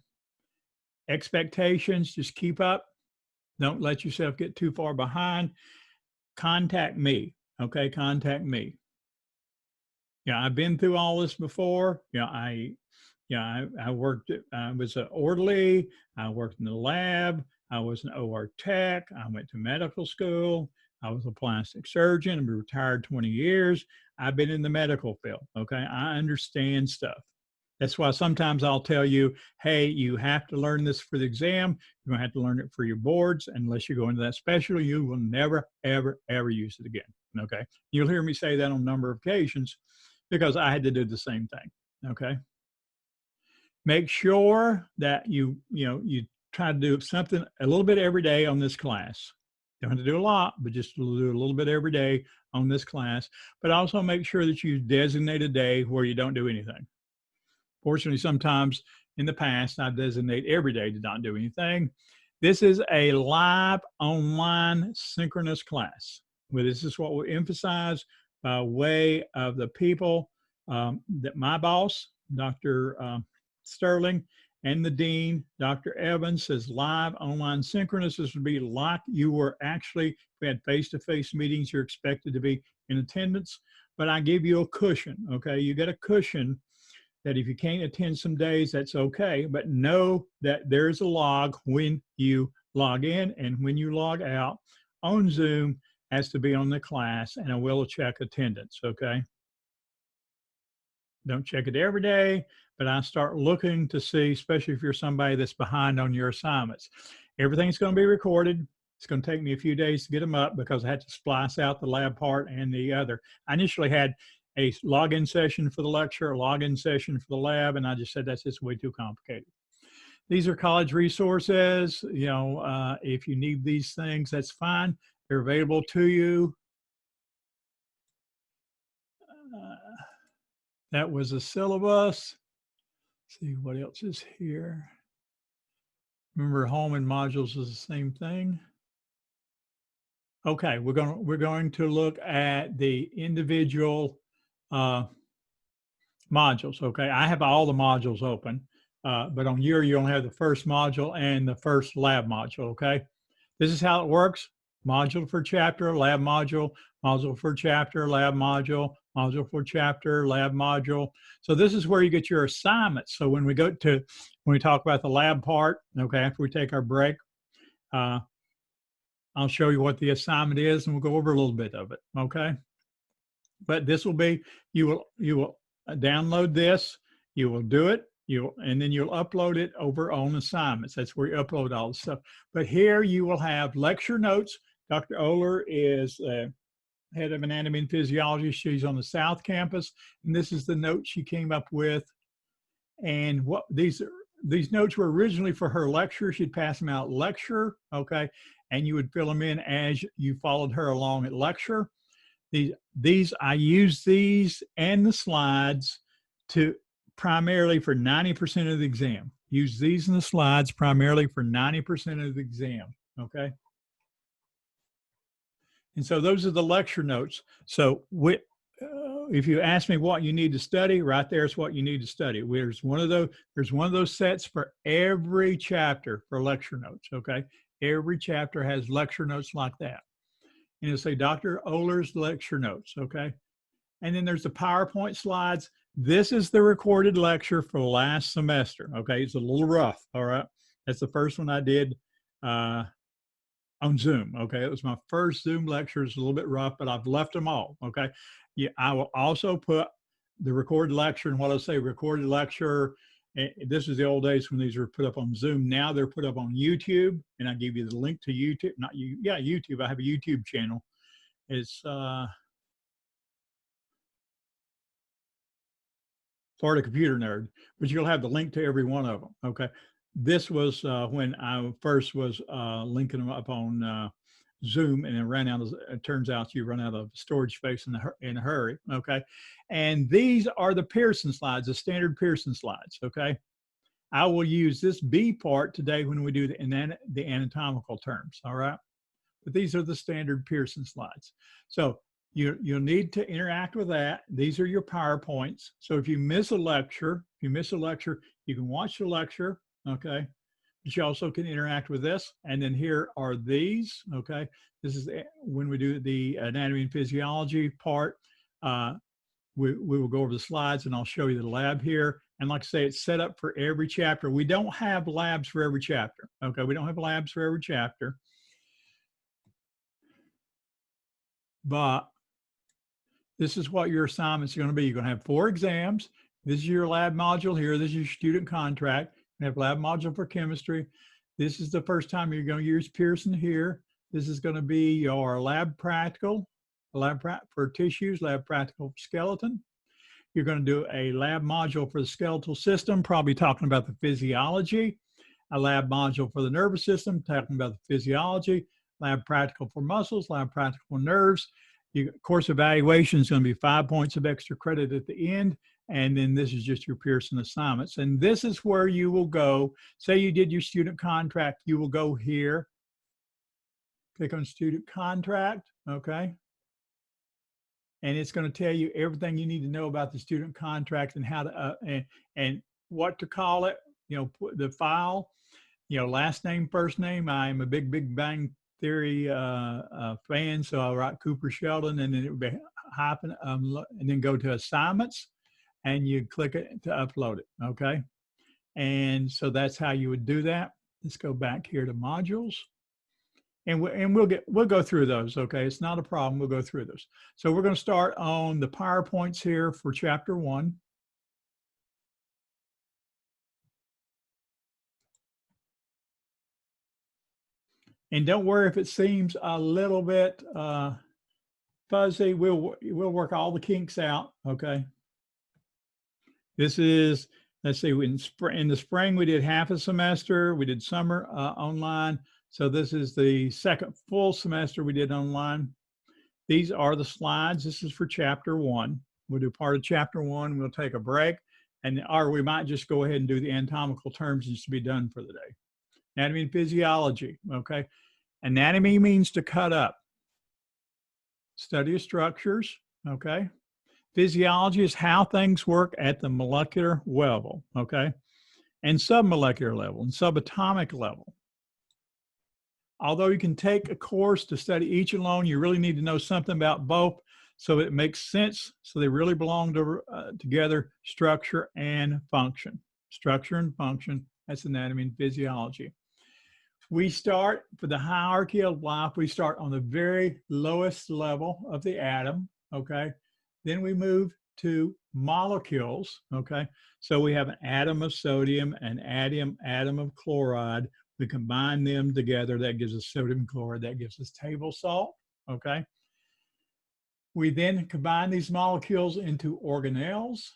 Expectations, just keep up. Don't let yourself get too far behind. Contact me, okay? Contact me. Yeah, I've been through all this before. I worked, I was an orderly, I worked in the lab, I was an OR tech, I went to medical school, I was a plastic surgeon, I'm retired 20 years. I've been in the medical field, okay? I understand stuff. That's why sometimes I'll tell you, hey, you have to learn this for the exam. You're going to have to learn it for your boards. Unless you go into that specialty, you will never, ever, ever use it again, okay? You'll hear me say that on a number of occasions because I had to do the same thing, okay? Make sure that you try to do something a little bit every day on this class. Don't have to do a lot, but just do a little bit every day on this class. But also make sure that you designate a day where you don't do anything. Fortunately, sometimes in the past, I designate every day to not do anything. This is a live online synchronous class. Well, this is what we emphasize by way of the people that my boss, Dr. Sterling, and the dean, Dr. Evans, says live online synchronous. This would be like you were actually, if we had face-to-face meetings, you're expected to be in attendance, but I give you a cushion, okay? You get a cushion that if you can't attend some days, that's okay, but know that there's a log when you log in and when you log out on Zoom has to be on the class, and I will check attendance, okay? Don't check it every day, but I start looking to see, especially if you're somebody that's behind on your assignments. Everything's going to be recorded. It's going to take me a few days to get them up because I had to splice out the lab part and the other. I initially had a login session for the lecture, a login session for the lab, and I just said that's just way too complicated. These are college resources. If you need these things, that's fine. They're available to you. That was a syllabus. Let's see what else is here. Remember, home and modules is the same thing. Okay, we're going to look at the individual modules. Okay, I have all the modules open, but on you only have the first module and the first lab module. Okay, this is how it works: module for chapter, lab module, module for chapter, lab module, module for chapter, lab module. So this is where you get your assignments. So when we talk about the lab part, okay, after we take our break, I'll show you what the assignment is and we'll go over a little bit of it, okay? But this will be, you will download this, you will do it, and then you'll upload it over on assignments. That's where you upload all the stuff. But here you will have lecture notes. Dr. Oler is head of anatomy and physiology. She's on the South Campus, and this is the note she came up with. And what these notes were originally for her lecture. She'd pass them out lecture, okay? And you would fill them in as you followed her along at lecture. I use these and the slides to primarily for 90% of the exam. Use these and the slides primarily for 90% of the exam, okay? And so those are the lecture notes. So if you ask me what you need to study, right there's what you need to study. There's one of those sets for every chapter for lecture notes, okay? Every chapter has lecture notes like that. And it'll say Dr. Oler's lecture notes, okay? And then there's the PowerPoint slides. This is the recorded lecture for last semester. Okay, it's a little rough. All right, that's the first one I did on Zoom. Okay, it was my first Zoom lecture. It's a little bit rough, but I've left them all. Okay, yeah, I will also put the recorded lecture, and what I say recorded lecture. This is the old days when these were put up on Zoom. Now they're put up on YouTube, and I give you the link to YouTube. Not you, yeah, YouTube. I have a YouTube channel. It's Florida Computer Nerd, but you'll have the link to every one of them. Okay, this was when I first was linking them up on Zoom, and it ran out. It turns out you run out of storage space in a hurry. Okay, and these are the Pearson slides, the standard Pearson slides. Okay, I will use this B part today when we do the anatomical terms. All right, but these are the standard Pearson slides. So you'll need to interact with that. These are your PowerPoints. So if you miss a lecture, you can watch the lecture, okay? But you also can interact with this. And then here are these, okay? This is when we do the anatomy and physiology part. We will go over the slides and I'll show you the lab here. And like I say, it's set up for every chapter. We don't have labs for every chapter, okay? We don't have labs for every chapter. But this is what your assignments are going to be. You're going to have 4 exams. This is your lab module here. This is your student contract. You have lab module for chemistry. This is the first time you're going to use Pearson here. This is going to be your lab practical, for tissues, lab practical for skeleton. You're going to do a lab module for the skeletal system, probably talking about the physiology. A lab module for the nervous system, talking about the physiology. Lab practical for muscles, lab practical for nerves. Course evaluation is going to be 5 points of extra credit at the end. And then this is just your Pearson assignments. And this is where you will go. Say you did your student contract, you will go here. Click on student contract, okay? And it's going to tell you everything you need to know about the student contract and how to, and what to call it, you know, put the file, you know, last name, first name. I'm a Big Bang Theory fan, so I'll write Cooper Sheldon, and then it would be hyphen, and then go to assignments, and you click it to upload it. Okay, and so that's how you would do that. Let's go back here to modules, and we'll go through those. Okay, it's not a problem. We'll go through those. So we're going to start on the PowerPoints here for Chapter 1. And don't worry if it seems a little bit fuzzy. We'll work all the kinks out, okay? This is, let's see, in the spring we did half a semester. We did summer online. So this is the second full semester we did online. These are the slides. This is for Chapter 1. We'll do part of Chapter 1. We'll take a break, or we might just go ahead and do the anatomical terms just to be done for the day. Anatomy and physiology, okay? Anatomy means to cut up. Study of structures, okay? Physiology is how things work at the molecular level, okay? And submolecular level and subatomic level. Although you can take a course to study each alone, you really need to know something about both so it makes sense. So they really belong together, structure and function. Structure and function, that's anatomy and physiology. We start, for the hierarchy of life, we start on the very lowest level of the atom, okay? Then we move to molecules, okay? So we have an atom of sodium, an atom of chloride. We combine them together. That gives us sodium chloride. That gives us table salt, okay? We then combine these molecules into organelles,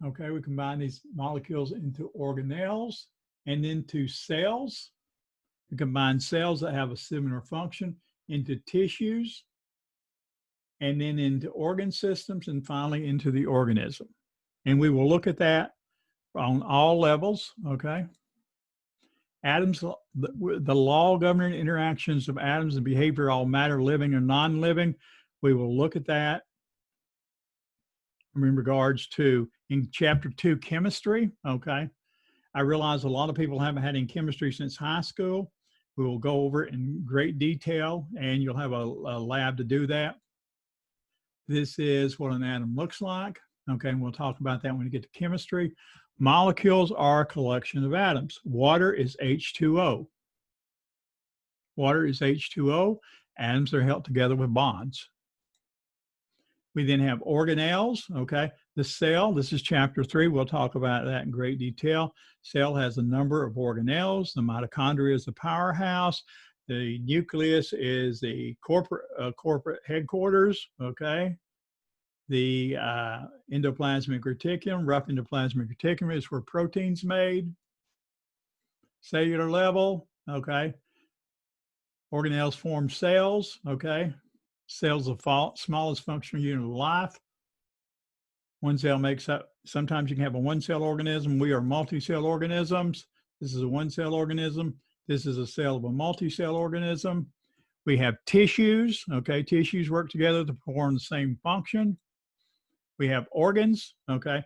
okay? We combine these molecules into organelles and into cells. We combine cells that have a similar function into tissues, and then into organ systems, and finally into the organism. And we will look at that on all levels, okay? Atoms, the law governing interactions of atoms and behavior, all matter, living or non-living. We will look at that in regards to, in Chapter 2, chemistry, okay? I realize a lot of people haven't had any chemistry since high school. We will go over it in great detail, and you'll have a lab to do that. This is what an atom looks like, Okay, and we'll talk about that when we get to chemistry. Molecules are a collection of atoms. Water is H2O. Water is H2O. Atoms are held together with bonds. We then have organelles, okay? The cell, this is chapter 3. We'll talk about that in great detail. Cell has a number of organelles. The mitochondria is the powerhouse. The nucleus is the corporate headquarters, okay? The endoplasmic reticulum, rough endoplasmic reticulum is where proteins made. Cellular level, okay? Organelles form cells, okay? Cells are the smallest functional unit of life. One cell makes up, sometimes you can have a one-cell organism. We are multi-cell organisms. This is a one-cell organism. This is a cell of a multi-cell organism. We have tissues, okay? Tissues work together to perform the same function. We have organs, okay?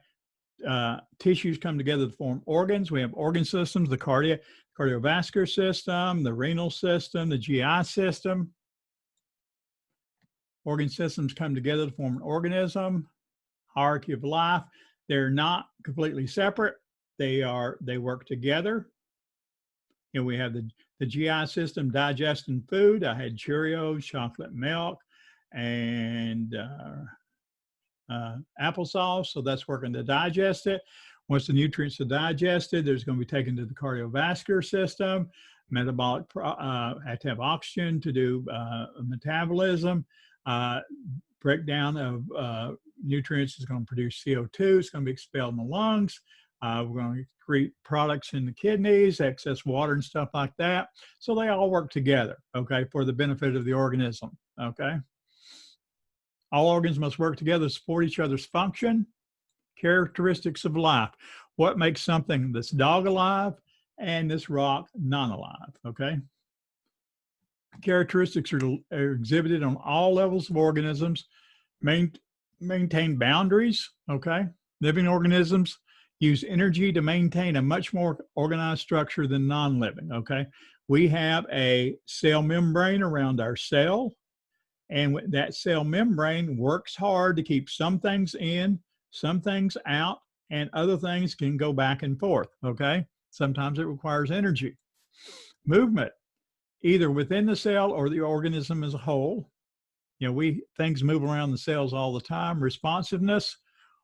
Tissues come together to form organs. We have organ systems, the cardiovascular system, the renal system, the GI system. Organ systems come together to form an organism. Hierarchy of life. They're not completely separate. They work together. And we have the GI system digesting food. I had Cheerios, chocolate milk, and applesauce. So that's working to digest it. Once the nutrients are digested, there's going to be taken to the cardiovascular system. Metabolic have to have oxygen to do metabolism. Breakdown of nutrients is going to produce CO2. It's going to be expelled in the lungs. We're going to create products in the kidneys, excess water and stuff like that. So they all work together, okay, for the benefit of the organism, okay? All organs must work together to support each other's function. Characteristics of life. What makes something, this dog, alive and this rock non-alive, okay? Characteristics are exhibited on all levels of organisms. Maintain boundaries, okay? Living organisms use energy to maintain a much more organized structure than non-living, okay? We have a cell membrane around our cell, and that cell membrane works hard to keep some things in, some things out, and other things can go back and forth, okay? Sometimes it requires energy. Movement, either within the cell or the organism as a whole. You know, things move around the cells all the time. Responsiveness,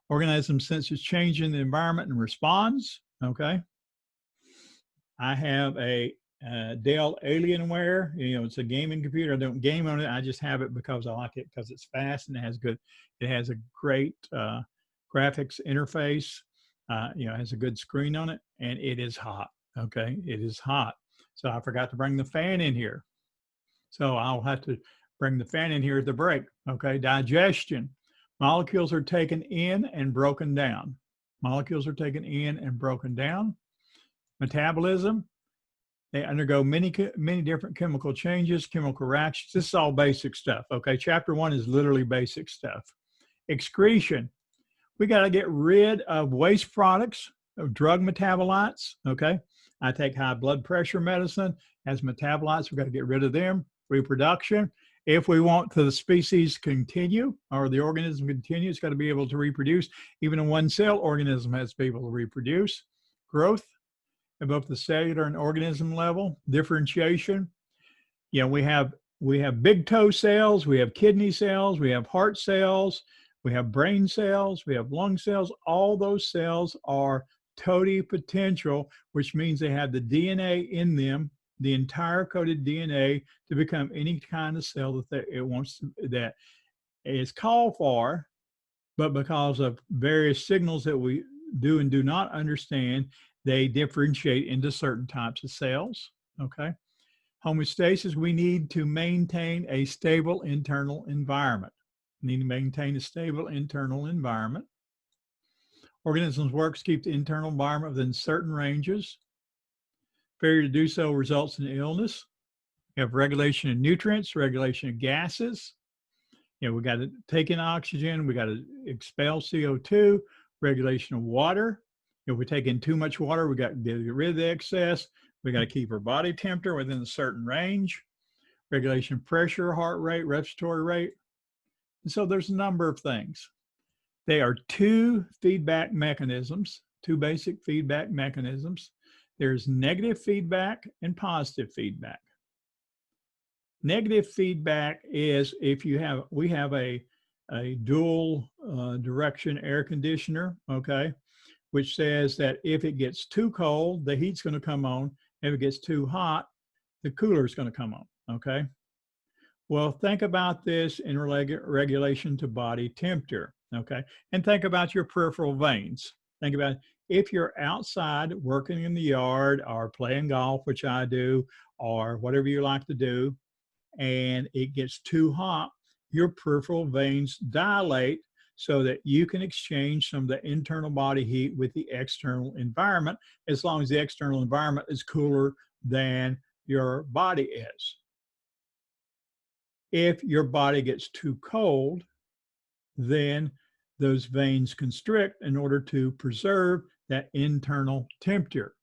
organism senses change in the environment and responds, okay? I have a Dell Alienware. You know, it's a gaming computer. I don't game on it. I just have it because I like it because it's fast and it has a great graphics interface. You know, it has a good screen on it, and it is hot, okay? It is hot. So I forgot to bring the fan in here. So I'll have to bring the fan in here at the break, okay? Digestion. Molecules are taken in and broken down. Molecules are taken in and broken down. Metabolism. They undergo many different chemical changes, chemical reactions. This is all basic stuff, okay? Chapter 1 is literally basic stuff. Excretion. We got to get rid of waste products, of drug metabolites, okay? I take high blood pressure medicine as metabolites. We've got to get rid of them. Reproduction. If we want the species continue or the organism continue, it's got to be able to reproduce. Even a one-cell organism has to be able to reproduce. Growth at both the cellular and organism level. Differentiation. You know, we have big toe cells, we have kidney cells, we have heart cells, we have brain cells, we have lung cells. All those cells are totipotential, which means they have the DNA in them, the entire coded DNA to become any kind of cell that it wants to, that is called for, but because of various signals that we do and do not understand, they differentiate into certain types of cells, okay? Homeostasis, we need to maintain a stable internal environment. We need to maintain a stable internal environment. Organisms work to keep the internal environment within certain ranges. Failure to do so results in illness. We have regulation of nutrients, regulation of gases. You know, we got to take in oxygen, we got to expel CO2, regulation of water. If we take in too much water, we got to get rid of the excess. We got to keep our body temperature within a certain range. Regulation of pressure, heart rate, respiratory rate. And so there's a number of things They are two feedback mechanisms, two basic feedback mechanisms. There's negative feedback and positive feedback. Negative feedback is if we have a dual direction air conditioner, okay, which says that if it gets too cold, the heat's going to come on. If it gets too hot, the cooler is going to come on, okay? Well, think about this in regulation to body temperature, okay? And think about your peripheral veins. Think about if you're outside working in the yard or playing golf, which I do, or whatever you like to do, and it gets too hot, your peripheral veins dilate so that you can exchange some of the internal body heat with the external environment, as long as the external environment is cooler than your body is. If your body gets too cold, then those veins constrict in order to preserve that internal temperature.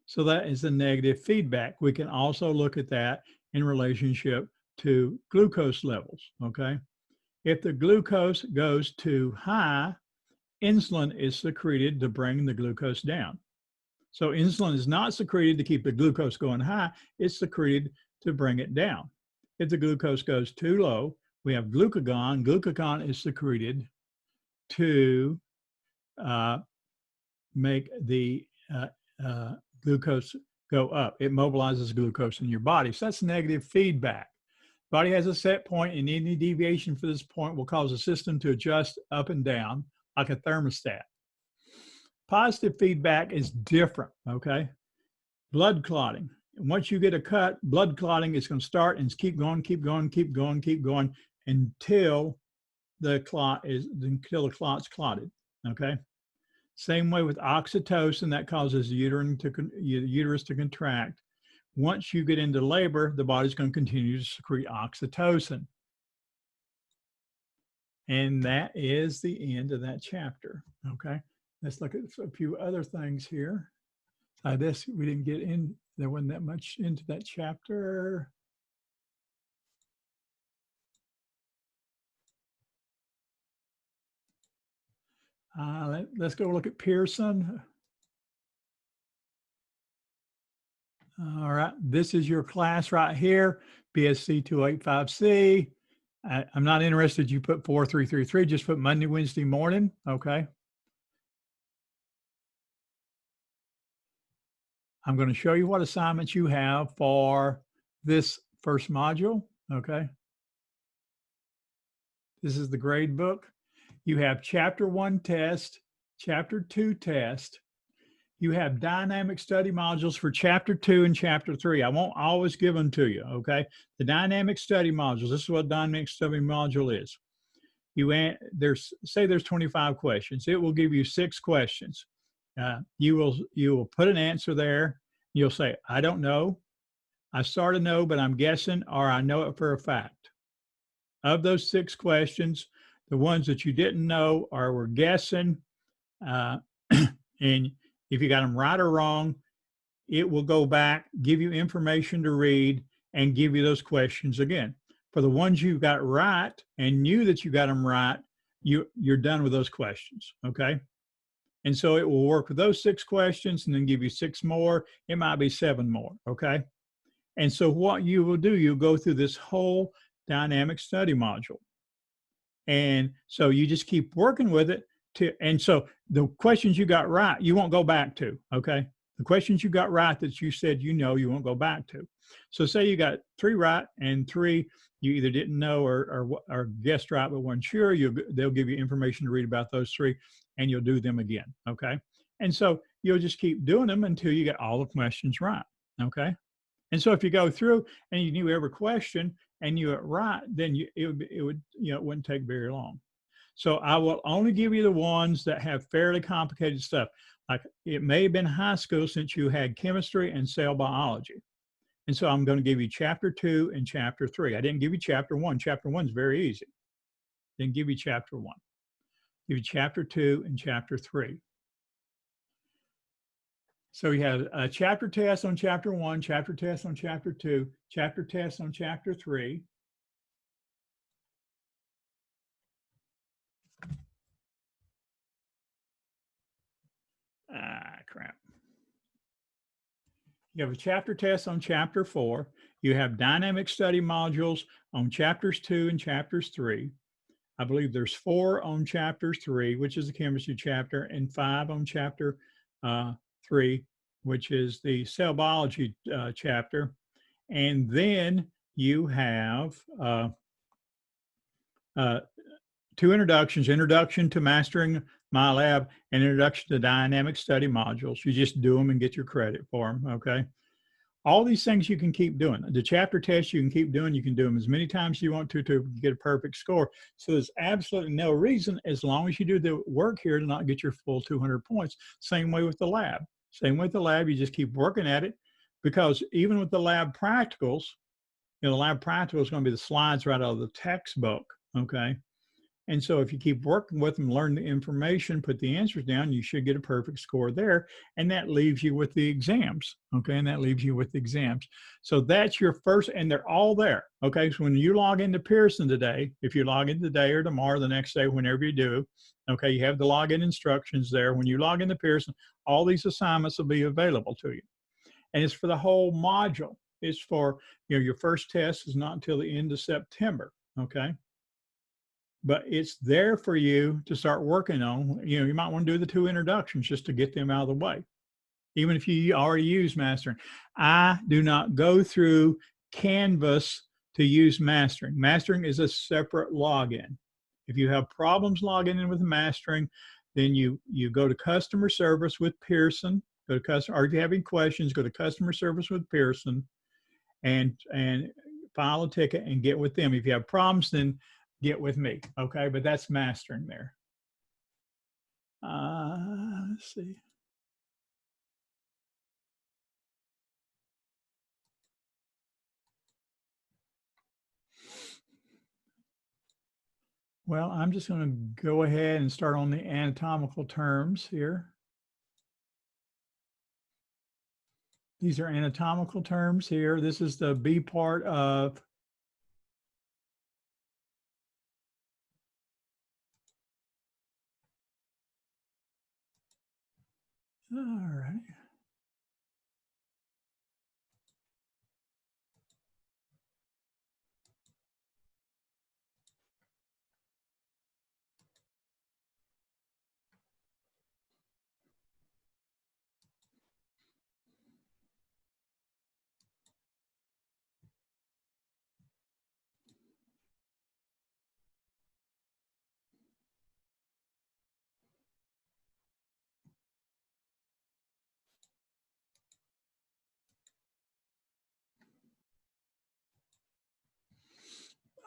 So that is the negative feedback. We can also look at that in relationship to glucose levels, okay? If the glucose goes too high, insulin is secreted to bring the glucose down. So insulin is not secreted to keep the glucose going high, it's secreted to bring it down. If the glucose goes too low, we have glucagon. Glucagon is secreted to make the glucose go up. It mobilizes glucose in your body. So that's negative feedback. Body has a set point, and any deviation from this point will cause the system to adjust up and down like a thermostat. Positive feedback is different, okay? Blood clotting. Once you get a cut, blood clotting is going to start and keep going, keep going, keep going, keep going until the clot's clotted, okay? Same way with oxytocin, that causes the uterus to contract. Once you get into labor, the body's going to continue to secrete oxytocin. And that is the end of that chapter, okay? Let's look at a few other things here. This, we didn't get in, there wasn't that much into that chapter. Let's go look at Pearson. All right, this is your class right here, BSC2085C. I'm not interested you put 4333, just put Monday, Wednesday morning, okay? I'm going to show you what assignments you have for this first module, okay? This is the grade book. You have chapter 1 test, chapter 2 test. You have dynamic study modules for chapter 2 and chapter 3. I won't always give them to you, okay? The dynamic study modules, this is what dynamic study module is. Say there's 25 questions. It will give you 6 questions. You will put an answer there. You'll say, I don't know. I sort of know, but I'm guessing, or I know it for a fact. Of those 6 questions, the ones that you didn't know or were guessing, and if you got them right or wrong, it will go back, give you information to read, and give you those questions again. For the ones you got right and knew that you got them right, you're done with those questions, okay? And so it will work with those 6 questions and then give you 6 more. It might be 7 more, okay? And so what you will do, you'll go through this whole dynamic study module. And so you just keep working with it. And so the questions you got right, you won't go back to, okay? The questions you got right that you said you know, you won't go back to. So say you got 3 right and 3 you either didn't know or guessed right but weren't sure, they'll give you information to read about those 3 and you'll do them again, okay? And so you'll just keep doing them until you get all the questions right, okay? And so if you go through and you knew every question and you were right, then it wouldn't take very long. So I will only give you the ones that have fairly complicated stuff. Like it may have been high school since you had chemistry and cell biology. And so I'm going to give you chapter 2 and chapter 3. I didn't give you chapter 1. Chapter 1 is very easy. Didn't give you chapter 1. Give you chapter 2 and chapter 3. So you have a chapter test on chapter 1, chapter test on chapter 2, chapter test on chapter 3. Crap. You have a chapter test on chapter 4. You have dynamic study modules on chapters 2 and chapters 3. I believe there's 4 on chapter 3, which is the chemistry chapter, and 5 on chapter 3, which is the cell biology chapter. And then you have 2 introductions, introduction to mastering my lab and introduction to dynamic study modules. You just do them and get your credit for them, okay? All these things you can keep doing. The chapter test you can keep doing. You can do them as many times as you want to get a perfect score. So there's absolutely no reason, as long as you do the work here, to not get your full 200 points. Same way with the lab. Same way with the lab, you just keep working at it, because even with the lab practicals, you know, the lab practical is going to be the slides right out of the textbook, okay? And so if you keep working with them, learn the information, put the answers down, you should get a perfect score there. And that leaves you with the exams, okay? And that leaves you with the exams. So that's your first, and they're all there, okay? So when you log into Pearson today, if you log in today or tomorrow, the next day, whenever you do, okay, you have the login instructions there. When you log into Pearson, all these assignments will be available to you. And it's for the whole module. It's for, you know, your first test is not until the end of September, okay? But it's there for you to start working on. You know, you might want to do the 2 introductions just to get them out of the way, even if you already use mastering. I do not go through Canvas to use mastering. Mastering is a separate login. If you have problems logging in with mastering, then you go to customer service with Pearson, go to customer, or if you have any questions, go to customer service with Pearson and file a ticket and get with them. If you have problems, then get with me, okay? But that's mastering there. Let's see. Well, I'm just going to go ahead and start on the anatomical terms here. These are anatomical terms here. This is the B part of all right.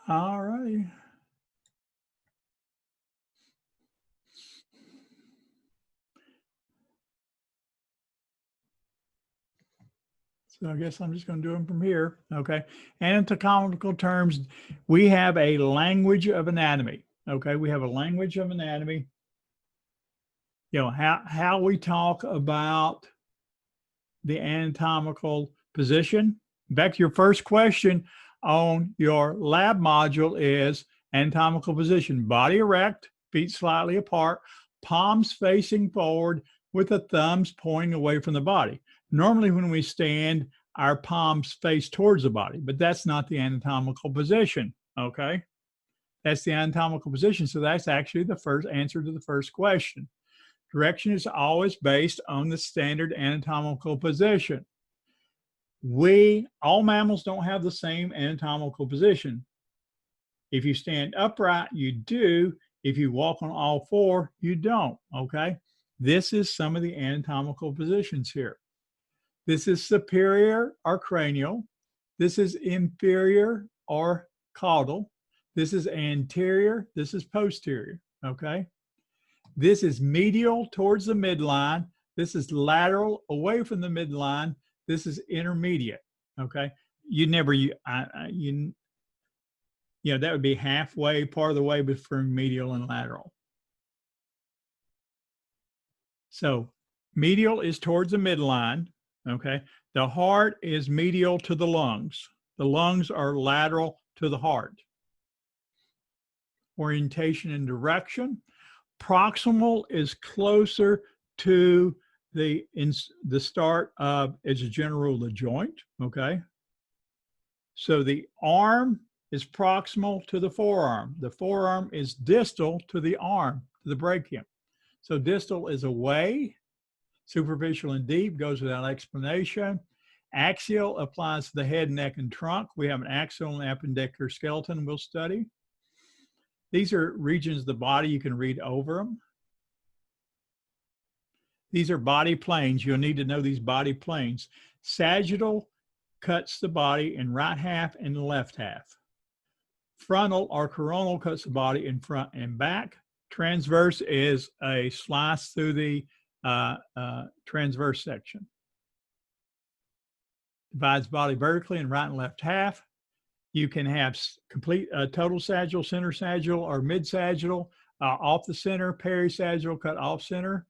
All right. So I guess I'm just going to do them from here. Okay. Anatomical terms. We have a language of anatomy. Okay. We have a language of anatomy. You know, how we talk about the anatomical position. Back to your first question on your lab module is anatomical position: body erect, feet slightly apart, palms facing forward with the thumbs pointing away from the body. Normally when we stand, our palms face towards the body, but that's not the anatomical position, okay? That's the anatomical position. So that's actually the first answer to the first question. Direction is always based on the standard anatomical position. All mammals don't have the same anatomical position. If you stand upright, you do. If you walk on all 4, you don't, okay? This is some of the anatomical positions here. This is superior or cranial. This is inferior or caudal. This is anterior. This is posterior, okay? This is medial towards the midline. This is lateral away from the midline. This is intermediate, okay? You never, that would be halfway, part of the way between medial and lateral. So medial is towards the midline, okay? The heart is medial to the lungs. The lungs are lateral to the heart. Orientation and direction. Proximal is closer to the start of is a general rule the joint, okay? So the arm is proximal to the forearm. The forearm is distal to the arm, to the brachium. So distal is away, superficial and deep goes without explanation. Axial applies to the head, neck, and trunk. We have an axial and appendicular skeleton we'll study. These are regions of the body. You can read over them. These are body planes. You'll need to know these body planes. Sagittal cuts the body in right half and the left half. Frontal or coronal cuts the body in front and back. Transverse is a slice through the transverse section. Divides body vertically in right and left half. You can have complete total sagittal, center sagittal, or mid sagittal, off the center, perisagittal, cut off center.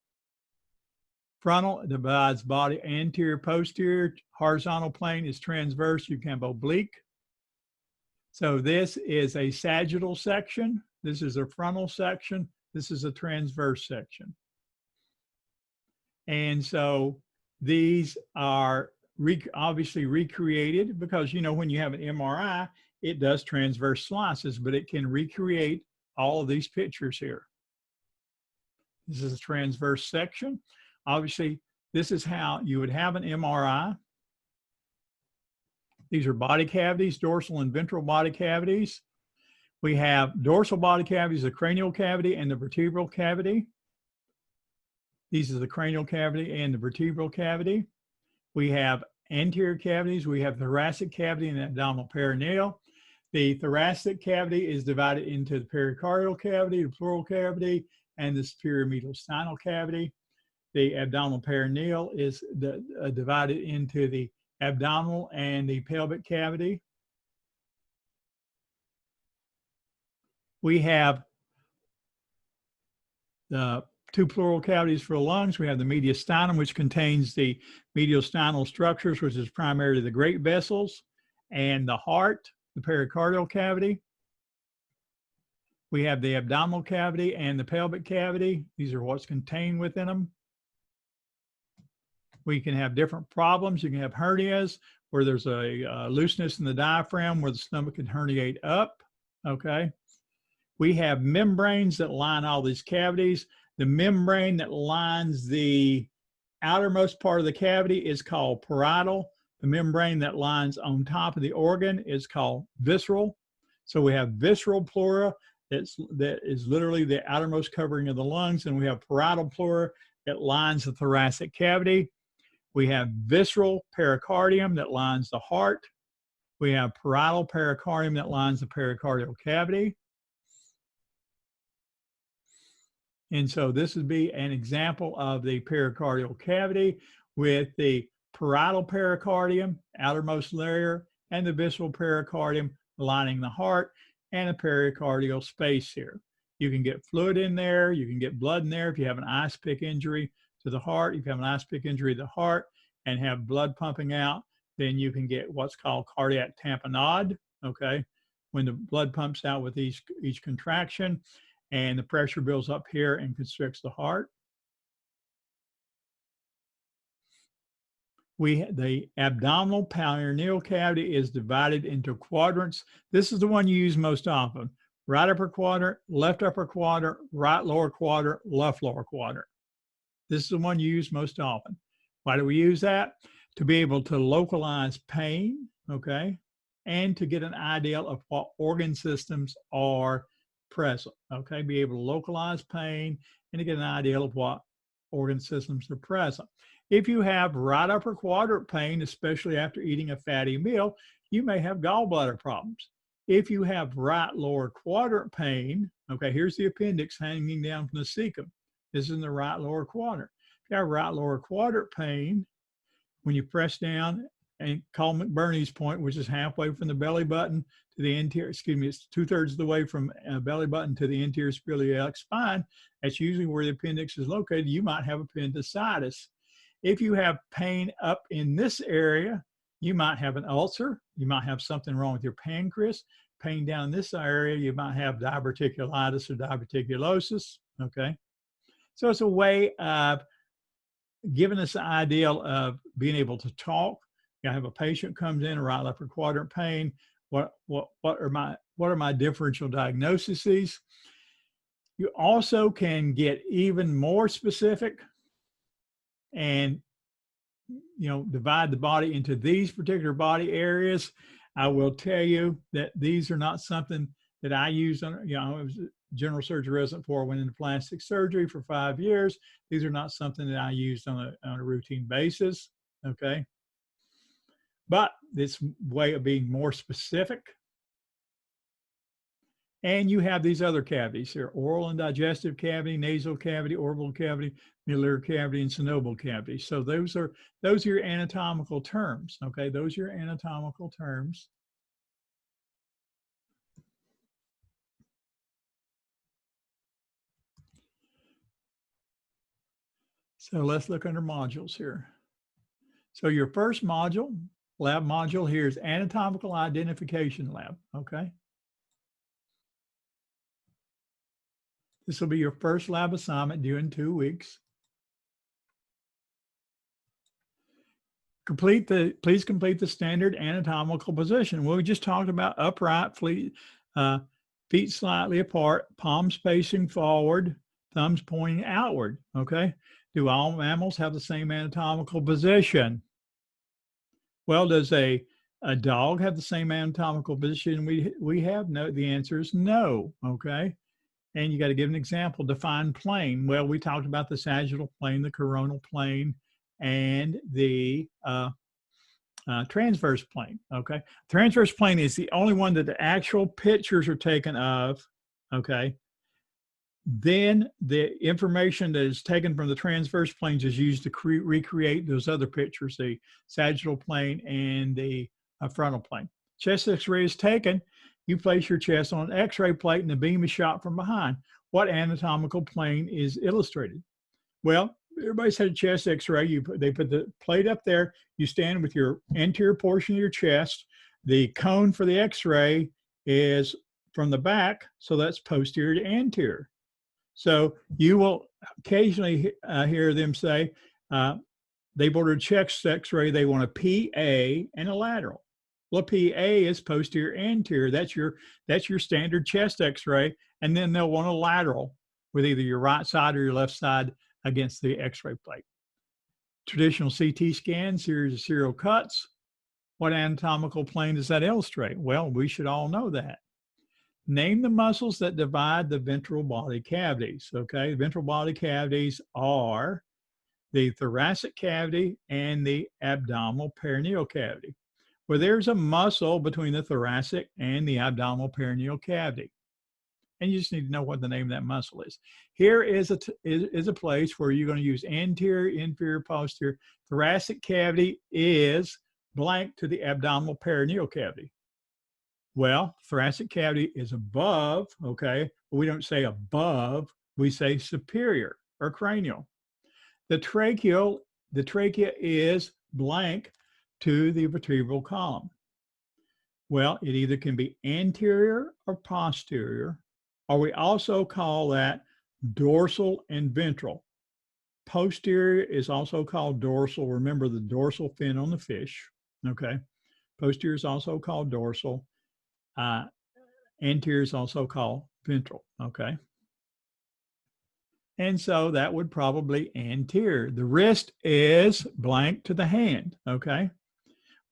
Frontal divides body anterior, posterior. Horizontal plane is transverse. You can have oblique. So this is a sagittal section. This is a frontal section. This is a transverse section. And so these are obviously recreated because, you know, when you have an MRI, it does transverse slices, but it can recreate all of these pictures here. This is a transverse section. Obviously, this is how you would have an MRI. These are body cavities, dorsal and ventral body cavities. We have dorsal body cavities, the cranial cavity and the vertebral cavity. These are the cranial cavity and the vertebral cavity. We have anterior cavities. We have thoracic cavity and abdominal perineal. The thoracic cavity is divided into the pericardial cavity, the pleural cavity, and the superior mediastinal cavity. The abdominal perineal is divided into the abdominal and the pelvic cavity. We have the two pleural cavities for the lungs. We have the mediastinum, which contains the mediastinal structures, which is primarily the great vessels, and the heart, the pericardial cavity. We have the abdominal cavity and the pelvic cavity. These are what's contained within them. We can have different problems. You can have hernias where there's a looseness in the diaphragm where the stomach can herniate up, okay? We have membranes that line all these cavities. The membrane that lines the outermost part of the cavity is called parietal. The membrane that lines on top of the organ is called visceral. So we have visceral pleura that is literally the outermost covering of the lungs, and we have parietal pleura that lines the thoracic cavity. We have visceral pericardium that lines the heart. We have parietal pericardium that lines the pericardial cavity. And so this would be an example of the pericardial cavity with the parietal pericardium, outermost layer, and the visceral pericardium lining the heart and a pericardial space here. You can get fluid in there. You can get blood in there if you have an ice pick injury to the heart. If you have an ice pick injury to the heart and have blood pumping out, then you can get what's called cardiac tamponade, okay? When the blood pumps out with each contraction and the pressure builds up here and constricts the heart. The abdominal perineal cavity is divided into quadrants. This is the one you use most often. Right upper quadrant, left upper quadrant, right lower quadrant, left lower quadrant. This is the one you use most often. Why do we use that? To be able to localize pain, okay? And to get an idea of what organ systems are present, okay? Be able to localize pain and to get an idea of what organ systems are present. If you have right upper quadrant pain, especially after eating a fatty meal, you may have gallbladder problems. If you have right lower quadrant pain, okay, here's the appendix hanging down from the cecum. This is in the right lower quadrant. If you have right lower quadrant pain, when you press down and call McBurney's point, which is halfway from the belly button to the anterior, excuse me, it's 2/3 of the way from belly button to the anterior splenic spine. That's usually where the appendix is located. You might have appendicitis. If you have pain up in this area, you might have an ulcer. You might have something wrong with your pancreas. Pain down in this area, you might have diverticulitis or diverticulosis, okay? So it's a way of giving us the ideal of being able to talk. You have a patient comes in, right upper quadrant pain. What are my differential diagnoses? You also can get even more specific and divide the body into these particular body areas. I will tell you that these are not something that I use on, I was a general surgery resident before I went into plastic surgery for 5 years. These are not something that I used on a routine basis, okay? But this way of being more specific. And you have these other cavities here: oral and digestive cavity, nasal cavity, orbital cavity, miliary cavity, and synovial cavity. So those are your anatomical terms, okay? Those are your anatomical terms. So let's look under modules here. So your first module, lab module here, is anatomical identification lab, okay? This will be your first lab assignment due in 2 weeks. Please complete the standard anatomical position. Well, we just talked about upright, feet slightly apart, palms facing forward, thumbs pointing outward, okay? Do all mammals have the same anatomical position? Well, does a dog have the same anatomical position we have? No, the answer is no, okay? And you got to give an example. Define plane. Well, we talked about the sagittal plane, the coronal plane, and the transverse plane, okay? Transverse plane is the only one that the actual pictures are taken of, okay? Then the information that is taken from the transverse planes is used to recreate those other pictures, the sagittal plane and the frontal plane. Chest x-ray is taken. You place your chest on an x-ray plate and the beam is shot from behind. What anatomical plane is illustrated? Well, everybody's had a chest x-ray. They put the plate up there. You stand with your anterior portion of your chest. The cone for the x-ray is from the back, so that's posterior to anterior. So you will occasionally hear them say, they've ordered chest x-ray, they want a PA and a lateral. Well, PA is posterior anterior. That's your standard chest x-ray. And then they'll want a lateral with either your right side or your left side against the x-ray plate. Traditional CT scan, series of serial cuts. What anatomical plane does that illustrate? Well, we should all know that. Name the muscles that divide the ventral body cavities, okay? The ventral body cavities are the thoracic cavity and the abdominal perineal cavity. Well, there's a muscle between the thoracic and the abdominal perineal cavity. And you just need to know what the name of that muscle is. Here is a place where you're going to use anterior, inferior, posterior. Thoracic cavity is blank to the abdominal perineal cavity. Well, thoracic cavity is above, okay? But we don't say above, we say superior or cranial. The trachea is blank to the vertebral column. Well, it either can be anterior or posterior, or we also call that dorsal and ventral. Posterior is also called dorsal. Remember the dorsal fin on the fish, okay? Posterior is also called dorsal. Anterior is also called ventral, okay? And so that would probably anterior. The wrist is blank to the hand, okay?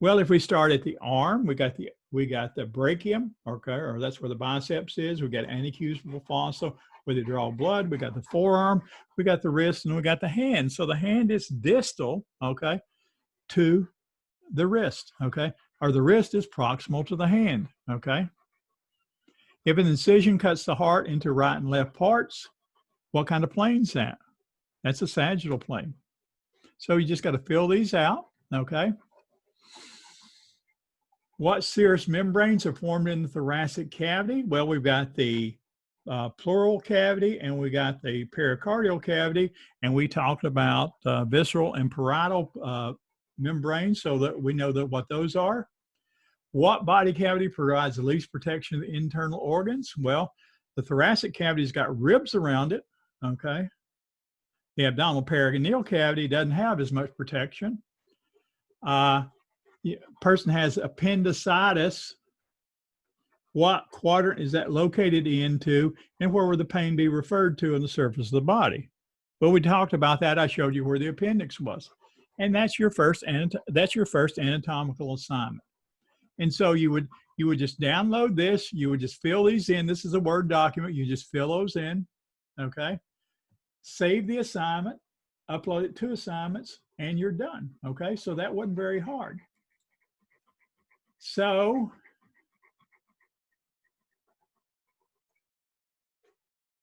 Well, if we start at the arm, we got the brachium, okay, or that's where the biceps is. We got antecubital fossa where they draw blood. We got the forearm, we got the wrist, and we got the hand. So the hand is distal, okay, to the wrist, okay, or the wrist is proximal to the hand, okay. If an incision cuts the heart into right and left parts, what kind of plane is that? That's a sagittal plane. So you just got to fill these out, okay? What serous membranes are formed in the thoracic cavity? Well, we've got the pleural cavity and we got the pericardial cavity, and we talked about visceral and parietal membranes, so that we know that what those are. What body cavity provides the least protection of the internal organs? Well, the thoracic cavity's got ribs around it, okay? The abdominal peritoneal cavity doesn't have as much protection. Person has appendicitis. What quadrant is that located into, and where would the pain be referred to on the surface of the body? Well, we talked about that. I showed you where the appendix was, and that's your first anatomical assignment. And so you would just download this. You would just fill these in. This is a Word document. You just fill those in. Okay. Save the assignment, upload it to assignments, and you're done. Okay. So that wasn't very hard. So